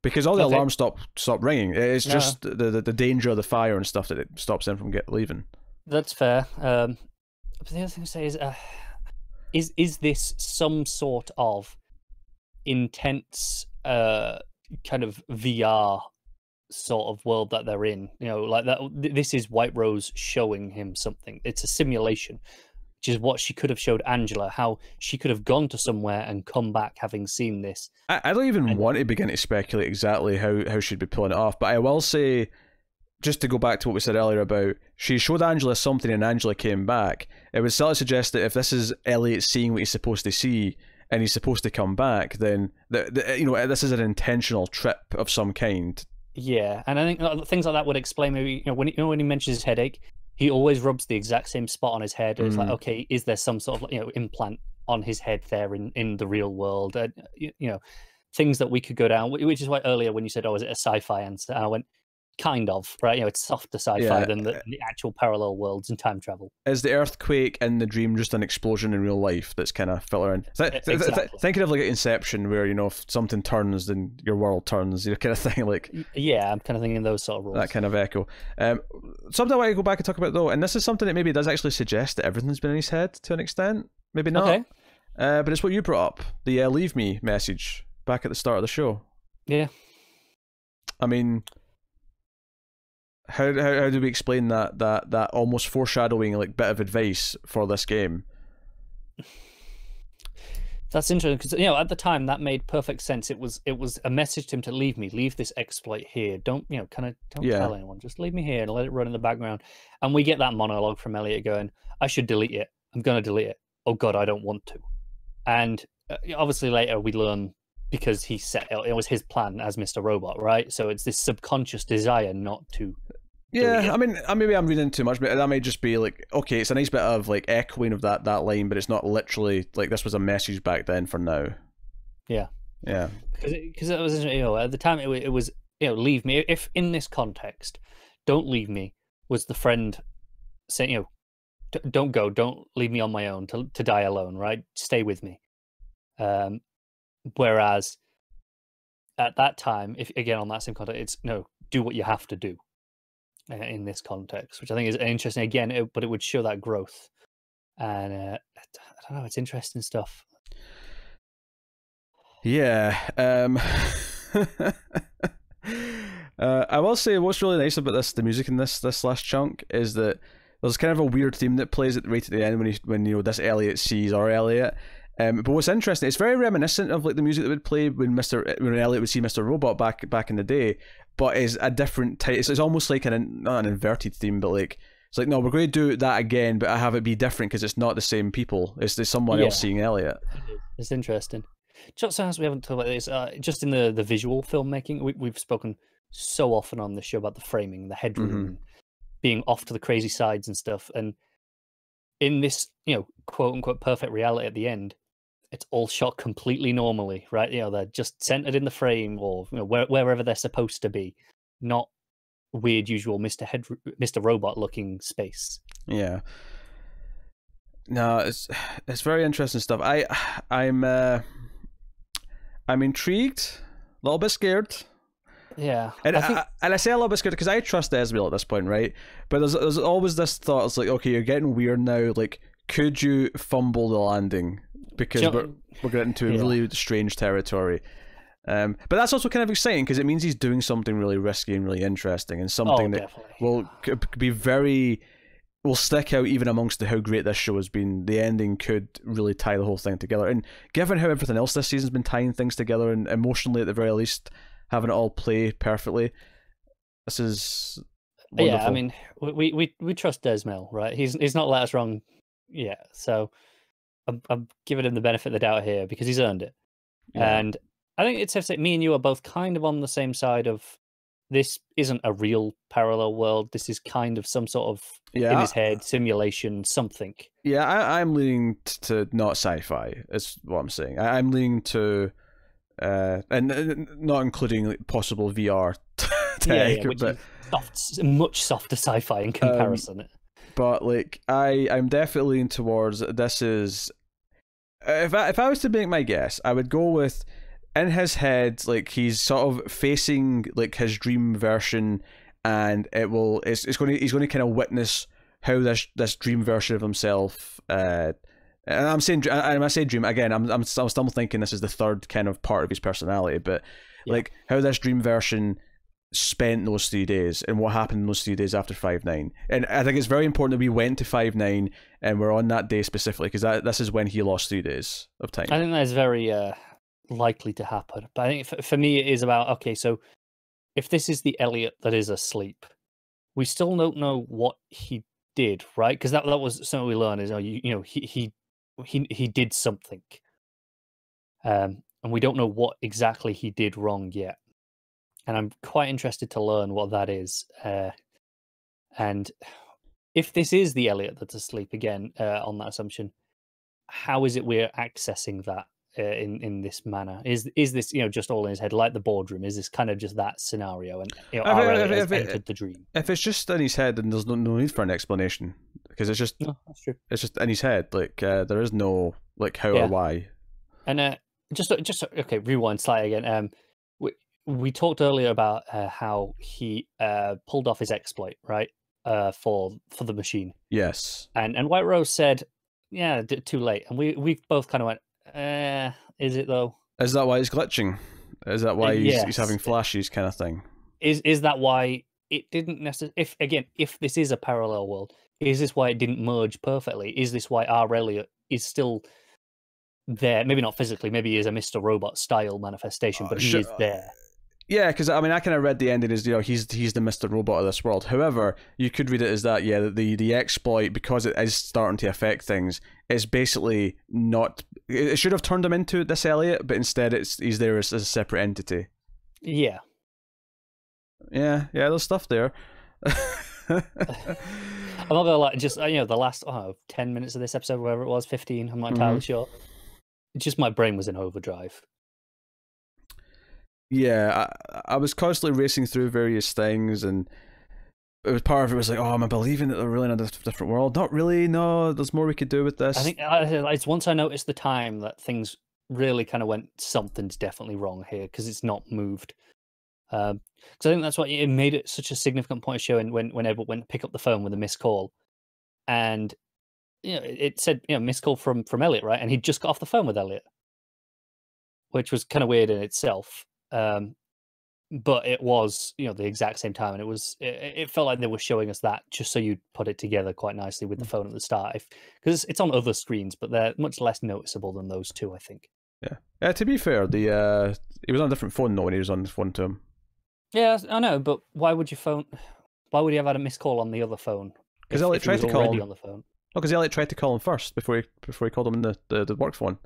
Speaker 1: Because all the alarms stop ringing. It's just the danger of the fire and stuff that it stops them from leaving.
Speaker 2: That's fair. But the other thing to say is this some sort of intense kind of VR sort of world that they're in? You know, like that. This is White Rose showing him something. It's a simulation, which is what she could have showed Angela, how she could have gone to somewhere and come back having seen this.
Speaker 1: I don't even want to begin to speculate exactly how she'd be pulling it off, but I will say, just to go back to what we said earlier about she showed Angela something and Angela came back, it would sort of suggest that if this is Elliot seeing what he's supposed to see and he's supposed to come back, then this is an intentional trip of some kind. Yeah,
Speaker 2: and I think things like that would explain maybe when he mentions his headache, he always rubs the exact same spot on his head. It's like, okay, is there some sort of implant on his head there in the real world? Things that we could go down, which is why earlier when you said, "Oh, is it a sci-fi answer?" And I went, kind of, right? It's softer sci-fi than the actual parallel worlds and time travel.
Speaker 1: Is the earthquake in the dream just an explosion in real life that's kind of filtering? Thinking of like Inception, where if something turns, then your world turns, kind of thing. Like,
Speaker 2: yeah, I'm kind of thinking those sort of rules.
Speaker 1: That kind of echo. Something I want to go back and talk about though, and this is something that maybe does actually suggest that everything's been in his head to an extent. Maybe not. Okay. But it's what you brought up, the "leave me" message back at the start of the show.
Speaker 2: Yeah.
Speaker 1: I mean, How do we explain that almost foreshadowing like bit of advice for this game?
Speaker 2: That's interesting because at the time that made perfect sense. It was a message to him to leave this exploit here. Don't tell anyone. Just leave me here and let it run in the background. And we get that monologue from Elliot going, "I should delete it. I'm gonna delete it. Oh God, I don't want to." And obviously later we learn, because he set it was his plan as Mr. Robot, right? So it's this subconscious desire not to.
Speaker 1: Yeah, I mean, maybe I'm reading too much, but that might just be like, okay, it's a nice bit of like echoing of that line, but it's not literally like this was a message back then for now.
Speaker 2: Yeah, because it was at the time it was leave me. If in this context, don't leave me was the friend saying don't go, don't leave me on my own to die alone, right? Stay with me. Whereas at that time, if again on that same context, it's no, do what you have to do. In this context, which I think is interesting again, but it would show that growth, and I don't know, it's interesting stuff.
Speaker 1: Yeah, I will say what's really nice about the music in this last chunk is that there's kind of a weird theme that plays right at the end when this Elliot sees our Elliot. But what's interesting, it's very reminiscent of like the music that would play when Elliot would see Mr. Robot back in the day, but is a different type. It's almost like not an inverted theme, but like it's like, no, we're going to do that again, but I have it be different because it's not the same people. It's someone else seeing Elliot.
Speaker 2: It's interesting. Just as we haven't talked about this, just in the visual filmmaking, we've spoken so often on the show about the framing, the headroom, being off to the crazy sides and stuff, and in this quote unquote perfect reality at the end, it's all shot completely normally, right? They're just centered in the frame or wherever they're supposed to be, not weird usual Mr. Robot looking space.
Speaker 1: Yeah. No, it's very interesting stuff. I'm intrigued, a little bit scared.
Speaker 2: Yeah,
Speaker 1: and I say a little bit scared because I trust Esmail at this point, right? But there's always this thought. It's like, okay, you're getting weird now. Like, could you fumble the landing? Because we're getting into really strange territory. But that's also kind of exciting because it means he's doing something really risky and really interesting, and something that will be very will stick out even amongst how great this show has been. The ending could really tie the whole thing together. And given how everything else this season's been tying things together, and emotionally at the very least, having it all play perfectly, this is wonderful.
Speaker 2: Yeah, I mean, we trust Esmail, right? He's not let us wrong yet, so I'm giving him the benefit of the doubt here because he's earned it.
Speaker 1: Yeah.
Speaker 2: And I think it's safe to say me and you are both kind of on the same side of this isn't a real parallel world. This is kind of some sort of in his head simulation, something.
Speaker 1: Yeah, I'm leaning to not sci-fi. Is what I'm saying. I'm leaning to, and not including possible VR tech, but
Speaker 2: much softer sci-fi in comparison.
Speaker 1: But like, I'm definitely leaning towards this is. If I was to make my guess, I would go with. In his head, like he's sort of facing like his dream version, and he's going to kind of witness how this dream version of himself. And I'm saying, and I say dream again. I'm still thinking this is the third kind of part of his personality, but like how this dream version spent those 3 days and what happened in those 3 days after 5/9. And I think it's very important that we went to 5/9 and we're on that day specifically because this is when he lost 3 days of time.
Speaker 2: I think that's very likely to happen, but I think for me it is about okay. So if this is the Elliot that is asleep, we still don't know what he did, right? Because that was something we learned is he did something, and we don't know what exactly he did wrong yet. And I'm quite interested to learn what that is. And if this is the Elliot that's asleep again, on that assumption, how is it we're accessing that in this manner? Is this just all in his head, like the boardroom? Is this kind of just that scenario? And our Elliot has entered the dream.
Speaker 1: If it's just in his head, then there's no need for an explanation because it's just
Speaker 2: that's true.
Speaker 1: It's just in his head. Like there is no like how or why.
Speaker 2: And just okay, rewind slightly again. We talked earlier about how he pulled off his exploit, right? For the machine.
Speaker 1: Yes.
Speaker 2: And White Rose said, "Yeah, too late." And we both kind of went, "Is it though?
Speaker 1: Is that why he's glitching? Is that why he's having flashes, kind of thing?
Speaker 2: Is that why it didn't necessarily? If this is a parallel world, is this why it didn't merge perfectly? Is this why our Elliot is still there? Maybe not physically. Maybe he is a Mr. Robot style manifestation, but he is there."
Speaker 1: Yeah, because I mean, I kind of read the ending as he's the Mr. Robot of this world. However, you could read it as that the exploit, because it is starting to affect things, is basically not. It should have turned him into this Elliot, but instead he's there as a separate entity.
Speaker 2: Yeah.
Speaker 1: Yeah. There's stuff there.
Speaker 2: I'm not gonna lie. Just the last 10 minutes of this episode, whatever it was, 15. I'm not entirely sure. Just my brain was in overdrive.
Speaker 1: Yeah, I was constantly racing through various things, and it was part of it was like, oh, am I believing that they're really in a different world? Not really. No, there's more we could do with this.
Speaker 2: I think it's once I noticed the time that things really kind of went, something's definitely wrong here because it's not moved. Because I think that's what it made it such a significant point of showing when Edward went to pick up the phone with a missed call, and it said missed call from Elliot, right? And he'd just got off the phone with Elliot, which was kind of weird in itself. But it was the exact same time, and it felt like they were showing us that just so you'd put it together quite nicely with the phone at the start, because it's on other screens, but they're much less noticeable than those two, I think.
Speaker 1: Yeah. To be fair, he was on a different phone though when he was on the phone to him.
Speaker 2: Yeah, I know, but why would he have had a missed call on the other phone?
Speaker 1: Because Elliot tried to call him
Speaker 2: on the phone.
Speaker 1: Oh, because Elliot tried to call him first before he called him in the work phone.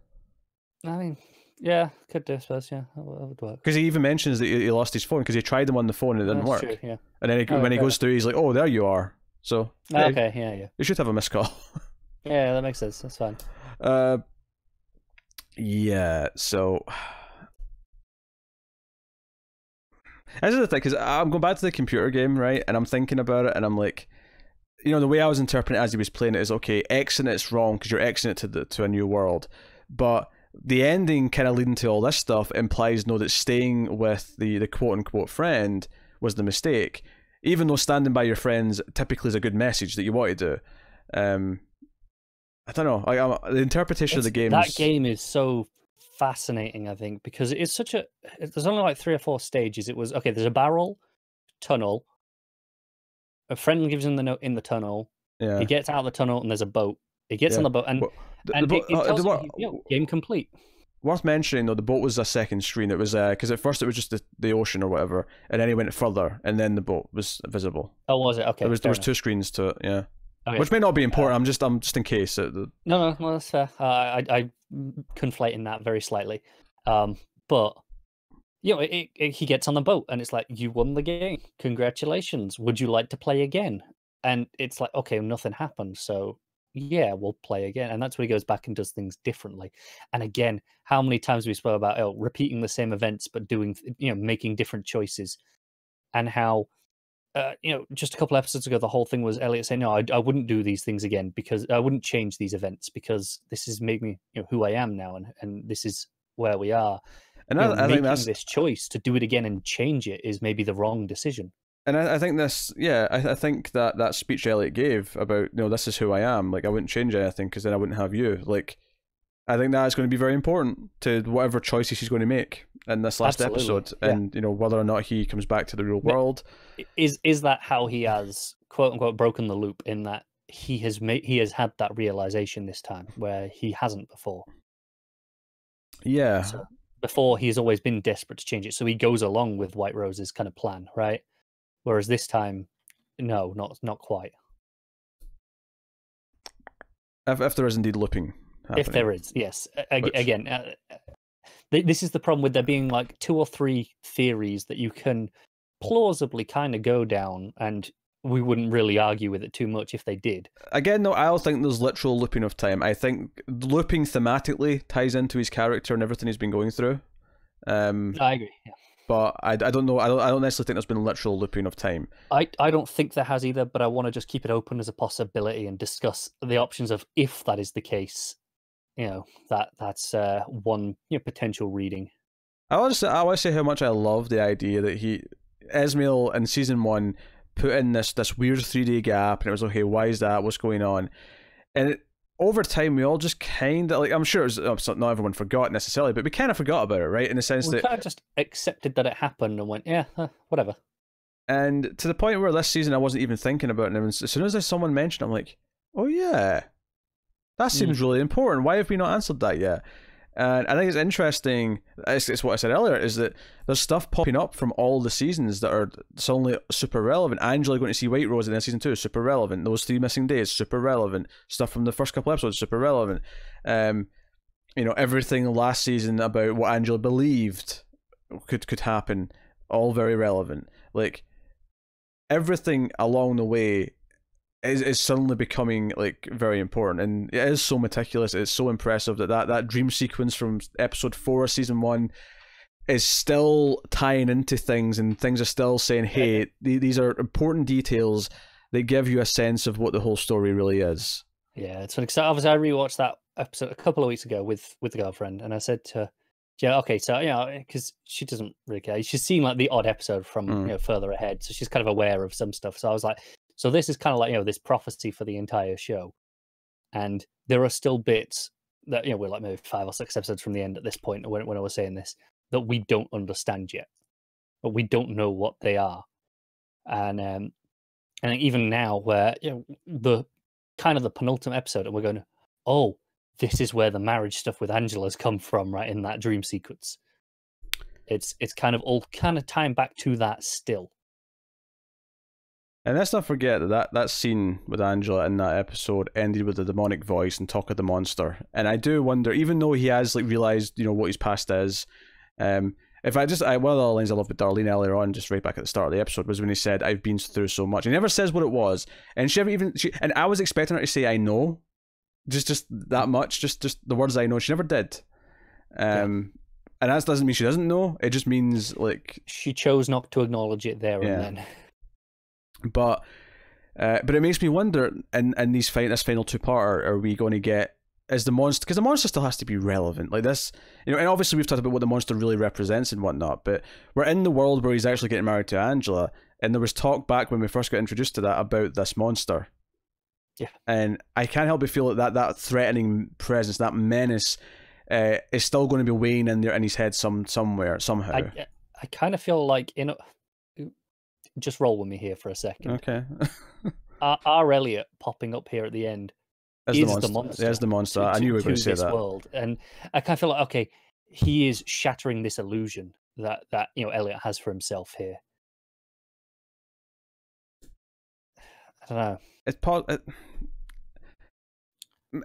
Speaker 2: I mean, yeah, could do, I suppose. Yeah, that would work. Because
Speaker 1: he even mentions that he lost his phone because he tried him on the phone and it didn't work.
Speaker 2: True, yeah.
Speaker 1: And then when he goes through, he's like, "Oh, there you are." So
Speaker 2: okay, yeah.
Speaker 1: You should have a missed call.
Speaker 2: Yeah, that makes sense. That's fine.
Speaker 1: Yeah. So this is the thing, because I'm going back to the computer game, right? And I'm thinking about it, and I'm like, the way I was interpreting it as he was playing it is, okay, exiting it's wrong because you're exiting it to a new world, but the ending kind of leading to all this stuff implies that staying with the quote unquote friend was the mistake, even though standing by your friends typically is a good message that you want to do. I don't know. The interpretation of the game.
Speaker 2: That game is so fascinating, I think, because it is there's only like 3 or 4 stages. It was okay. There's a barrel, tunnel. A friend gives him the note in the tunnel.
Speaker 1: Yeah.
Speaker 2: He gets out of the tunnel and there's a boat. He gets on the boat and it tells him, game complete.
Speaker 1: Worth mentioning though, the boat was a second screen. It was because at first it was just the ocean or whatever, and then he went further, and then the boat was visible.
Speaker 2: Oh, was it? Okay.
Speaker 1: There was two screens to it, yeah.
Speaker 2: Okay.
Speaker 1: Which may not be important. I'm just in case.
Speaker 2: No, that's fair. I conflating that very slightly, but he gets on the boat and it's like, you won the game. Congratulations. Would you like to play again? And it's like, okay, nothing happened, so yeah, we'll play again. And that's when he goes back and does things differently. And again, how many times we spoke about repeating the same events but doing, making different choices, and how just a couple episodes ago, the whole thing was Elliot saying, no, I wouldn't do these things again, because I wouldn't change these events, because this has made me who I am now, and this is where we are. And I think that's this choice to do it again and change it is maybe the wrong decision.
Speaker 1: And I think I think that speech Elliot gave about, this is who I am, like, I wouldn't change anything because then I wouldn't have you. Like, I think that is going to be very important to whatever choices he's going to make in this last episode, and whether or not he comes back to the real world.
Speaker 2: Is that how he has quote unquote broken the loop, in that he has had that realization this time where he hasn't before?
Speaker 1: Yeah.
Speaker 2: So before, he's always been desperate to change it, so he goes along with White Rose's kind of plan, right? Whereas this time, no, not quite.
Speaker 1: If there is indeed looping happening.
Speaker 2: If there is, yes. Again, this is the problem with there being like 2 or 3 theories that you can plausibly kind of go down, and we wouldn't really argue with it too much if they did. Again,
Speaker 1: though, I don't think there's literal looping of time. I think looping thematically ties into his character and everything he's been going through.
Speaker 2: I agree, yeah.
Speaker 1: But I don't know. I don't necessarily think there's been literal looping of time.
Speaker 2: I don't think there has either, but I want to just keep it open as a possibility and discuss the options of, if that is the case, that's one potential reading.
Speaker 1: I want to say how much I love the idea that Esmail in season 1 put in this weird 3-day gap, and it was, okay, why is that? What's going on? And over time, we all just kind of, like, I'm sure not everyone forgot necessarily, but we kind of forgot about it, right? In the sense that we
Speaker 2: kind of just accepted that it happened and went, yeah, whatever.
Speaker 1: And to the point where this season I wasn't even thinking about it, and as soon as someone mentioned it, I'm like, oh yeah, that seems really important. Why have we not answered that yet? And I think it's interesting, it's what I said earlier, is that there's stuff popping up from all the seasons that are suddenly super relevant. Angela going to see White Rose in season 2 is super relevant. Those 3 missing days, super relevant. Stuff from the first couple episodes, super relevant. Everything last season about what Angela believed could happen, all very relevant. Like, everything along the way is suddenly becoming, like, very important, and it is so meticulous. It's so impressive that dream sequence from episode 4 of season 1 is still tying into things, and things are still saying, hey, these are important details. They give you a sense of what the whole story really is.
Speaker 2: Yeah, it's funny, because obviously I rewatched that episode a couple of weeks ago with the girlfriend, and I said to yeah, okay, so because she doesn't really care. She's seen like the odd episode from further ahead, so she's kind of aware of some stuff. So I was like, so this is kind of like this prophecy for the entire show, and there are still bits that we're like maybe 5 or 6 episodes from the end at this point when I was saying this, that we don't understand yet, but we don't know what they are, and even now where the kind of the penultimate episode, and we're going, oh, this is where the marriage stuff with Angela's come from, right, in that dream sequence. It's kind of all kind of tying back to that still.
Speaker 1: And let's not forget that scene with Angela in that episode ended with the demonic voice and talk of the monster. And I do wonder, even though he has like realized what his past is, one of the lines I loved with Darlene earlier on, just right back at the start of the episode, was when he said, "I've been through so much." He never says what it was, and and I was expecting her to say, "I know." Just that much, just the words I know. She never did, and that doesn't mean she doesn't know. It just means like
Speaker 2: she chose not to acknowledge it there and then.
Speaker 1: But it makes me wonder. In this final 2-parter, are we going to get the monster? Because the monster still has to be relevant, like this, and obviously we've talked about what the monster really represents and whatnot. But we're in the world where he's actually getting married to Angela, and there was talk back when we first got introduced to that about this monster.
Speaker 2: Yeah,
Speaker 1: and I can't help but feel that threatening presence, that menace, is still going to be weighing in there in his head somewhere, somehow.
Speaker 2: I kind of feel like just roll with me here for a second.
Speaker 1: Okay.
Speaker 2: our Elliot popping up here at the end
Speaker 1: As
Speaker 2: is the monster.
Speaker 1: There's the monster. I knew you were going to say that.
Speaker 2: World. And I kind of feel like, okay, he is shattering this illusion that Elliot has for himself here. I don't know.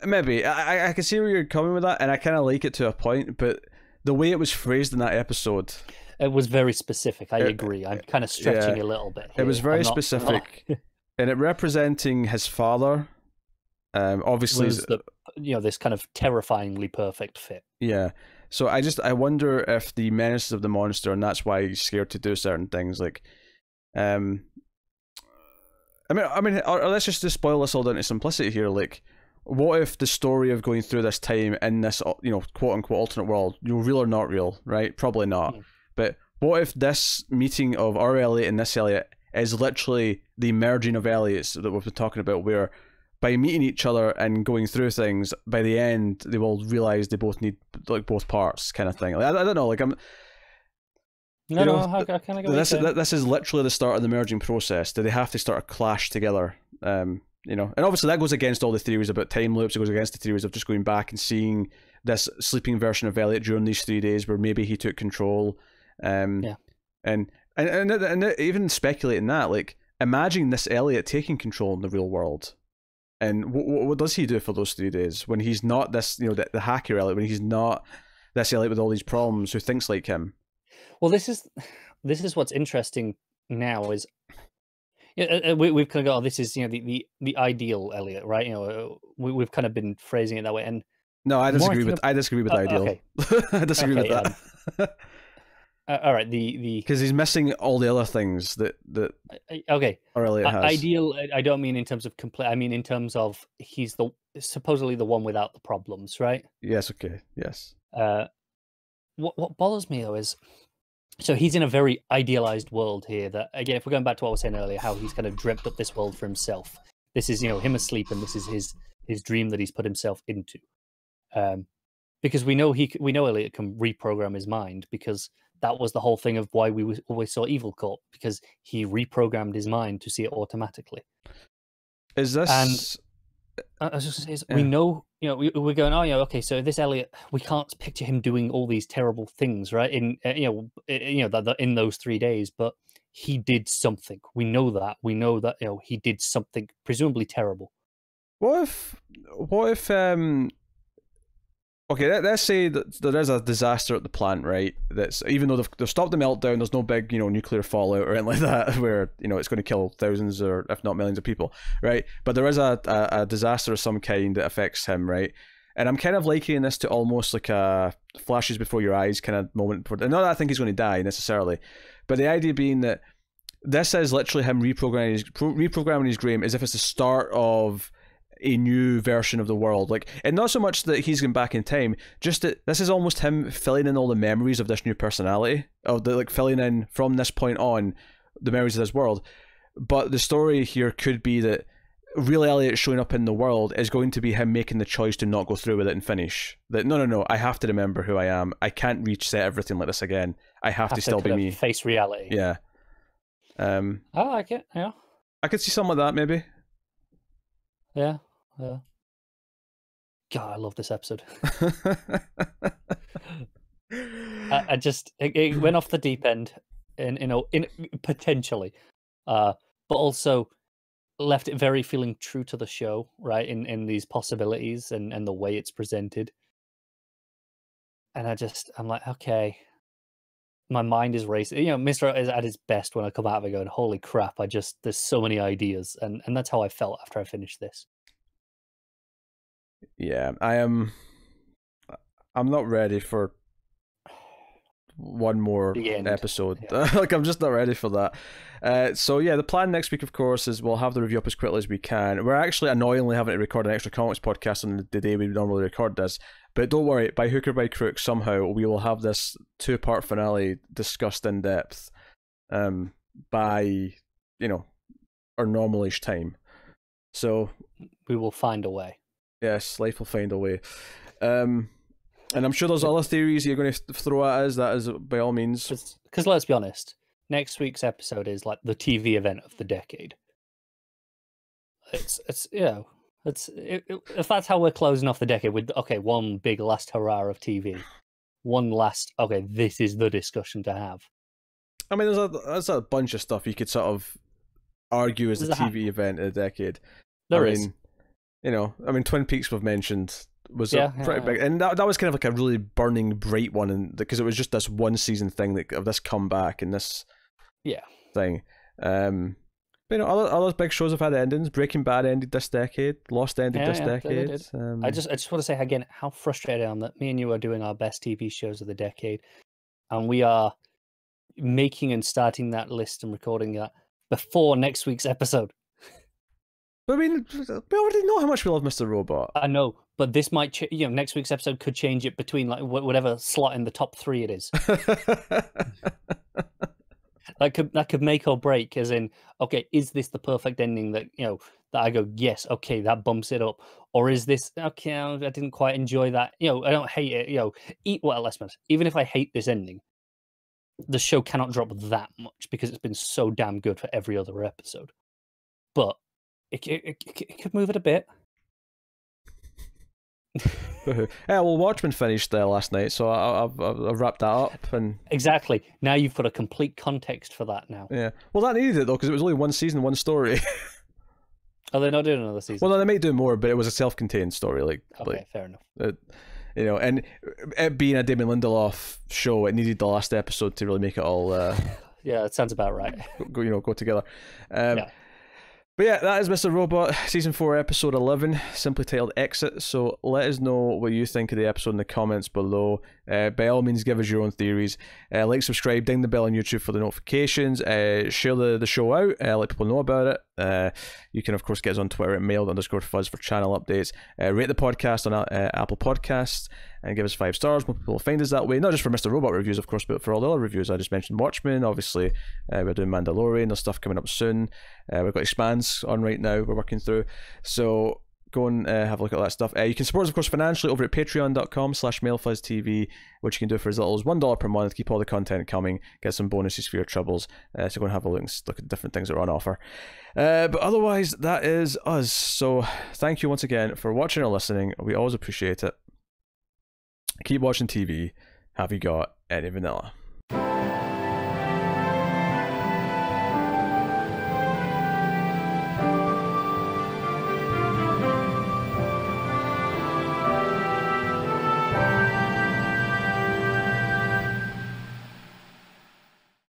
Speaker 1: Maybe I can see where you're coming with that, and I kind of like it to a point, but the way it was phrased in that episode,
Speaker 2: it was very specific. I agree. I'm kind of stretching a little bit here.
Speaker 1: It was very specific, and it representing his father. Obviously,
Speaker 2: was this kind of terrifyingly perfect fit.
Speaker 1: Yeah. So I wonder if the menace of the monster, and that's why he's scared to do certain things. Like, I mean, or let's just spoil this all down to simplicity here. Like, what if the story of going through this time in this, quote unquote alternate world, real or not real, right? Probably not. But what if this meeting of our Elliot and this Elliot is literally the merging of Elliots that we've been talking about, where by meeting each other and going through things, by the end they will realize they both need both parts, kind of thing. Like, I don't know. Like, I'm.
Speaker 2: I kind of go.
Speaker 1: This is literally the start of the merging process. Do they have to start a clash together? And obviously that goes against all the theories about time loops. It goes against the theories of just going back and seeing this sleeping version of Elliot during these 3 days where maybe he took control. And even speculating that, like, imagine this Elliot taking control in the real world. And what does he do for those 3 days when he's not this, the hacker Elliot, when he's not this Elliot with all these problems who thinks like him?
Speaker 2: Well, this is what's interesting now is we've kind of got this is the ideal Elliot, right? We've kind of been phrasing it that way. And
Speaker 1: no, I disagree with ideal.
Speaker 2: Okay.
Speaker 1: I disagree with that.
Speaker 2: All right,
Speaker 1: because he's missing all the other things that our Elliot has.
Speaker 2: Ideal. I don't mean in terms of complete. I mean in terms of he's supposedly the one without the problems, right?
Speaker 1: Yes. Okay. Yes.
Speaker 2: What bothers me though is, so he's in a very idealized world here. That, again, if we're going back to what I was saying earlier, how he's kind of dreamt up this world for himself. This is him asleep, and this is his dream that he's put himself into. Because we know Elliot can reprogram his mind, because that was the whole thing of why we always saw Evil Corp, because he reprogrammed his mind to see it automatically.
Speaker 1: Is this?
Speaker 2: And I was just going to say, we know, we're going, oh yeah, okay, so this Elliot, we can't picture him doing all these terrible things, right? In in those 3 days, but he did something. We know that he did something presumably terrible.
Speaker 1: What if okay, let's say that there is a disaster at the plant, right? That's, even though they've stopped the meltdown, there's no big, nuclear fallout or anything like that, where, it's going to kill thousands or if not millions of people, right? But there is a disaster of some kind that affects him, right? And I'm kind of likening this to almost like a flashes before your eyes kind of moment. Not that I think he's going to die necessarily, but the idea being that this is literally him reprogramming his brain as if it's the start of a new version of the world, like, and not so much that he's going back in time, just that this is almost him filling in all the memories of this new personality, of the, like, filling in from this point on the memories of this world. But the story here could be that real Elliot showing up in the world is going to be him making the choice to not go through with it and finish. That no, I have to remember who I am. I can't reset everything like this again. I have to still be me.
Speaker 2: Face reality.
Speaker 1: Yeah.
Speaker 2: I like it. Yeah.
Speaker 1: I could see something like that maybe.
Speaker 2: Yeah. God, I love this episode. I just it went off the deep end, in potentially, but also left it very feeling true to the show, right? In these possibilities and the way it's presented. And I'm like, okay, my mind is racing. Mr. is at his best when I come out of it going, holy crap! There's so many ideas, and that's how I felt after I finished this.
Speaker 1: Yeah, I'm not ready for one more episode. Yeah. Like, I'm just not ready for that. So yeah, the plan next week, of course, is we'll have the review up as quickly as we can. We're actually annoyingly having to record an extra comics podcast on the day we normally record this, but don't worry, by hook or by crook, somehow we will have this 2-part finale discussed in depth by our normalish time. So
Speaker 2: we will find a way.
Speaker 1: Yes, life will find a way. And I'm sure there's other theories you're going to throw at us. That is, by all means.
Speaker 2: Because let's be honest, next week's episode is like the TV event of the decade. it's if that's how we're closing off the decade with one big last hurrah of TV, one last this is the discussion to have.
Speaker 1: I mean, there's a bunch of stuff you could sort of argue as a TV event of the decade.
Speaker 2: There is.
Speaker 1: Twin Peaks we've mentioned was pretty big, and that was kind of like a really burning bright one, and because it was just this one season thing of this comeback and this thing. But other big shows have had endings. Breaking Bad ended this decade. Lost ended this decade.
Speaker 2: They did. I just want to say again how frustrated I am that me and you are doing our best TV shows of the decade, and we are making and starting that list and recording that before next week's episode.
Speaker 1: But I mean, we already know how much we love Mr. Robot.
Speaker 2: I know, but this might, next week's episode could change it between like whatever slot in the top 3 it is. That could make or break, as in, is this the perfect ending that that I go, yes, that bumps it up, or is this I didn't quite enjoy that, I don't hate it, even if I hate this ending, the show cannot drop that much because it's been so damn good for every other episode, but it could move it a bit.
Speaker 1: Well, Watchmen finished last night, so I've wrapped that up, and
Speaker 2: exactly now you've got a complete context for that now.
Speaker 1: Yeah, well, that needed it though because it was only one season, one story.
Speaker 2: Oh, they're not doing another season.
Speaker 1: Well, no, they might do more, but it was a self-contained story.
Speaker 2: Fair enough.
Speaker 1: And it being a Damon Lindelof show, it needed the last episode to really make it all.
Speaker 2: Yeah, it sounds about right.
Speaker 1: Go together. But yeah, that is Mr. Robot, Season 4, Episode 11, simply titled Exit. So let us know what you think of the episode in the comments below. By all means, give us your own theories. Like, subscribe, ding the bell on YouTube for the notifications. Share the show out, let people know about it. You can, of course, get us on Twitter at mailed_fuzz for channel updates. Rate the podcast on Apple Podcasts and give us 5 stars. More people will find us that way. Not just for Mr. Robot reviews, of course, but for all the other reviews. I just mentioned Watchmen, obviously. We're doing Mandalorian. There's stuff coming up soon. We've got Expanse on right now we're working through. So go and have a look at that stuff. You can support us, of course, financially over at patreon.com/mailfuzztv, which you can do for as little as $1 per month. Keep all the content coming. Get some bonuses for your troubles. So go and have a look at the different things that are on offer. But otherwise, that is us. So thank you once again for watching or listening. We always appreciate it. Keep watching TV. Have you got any vanilla?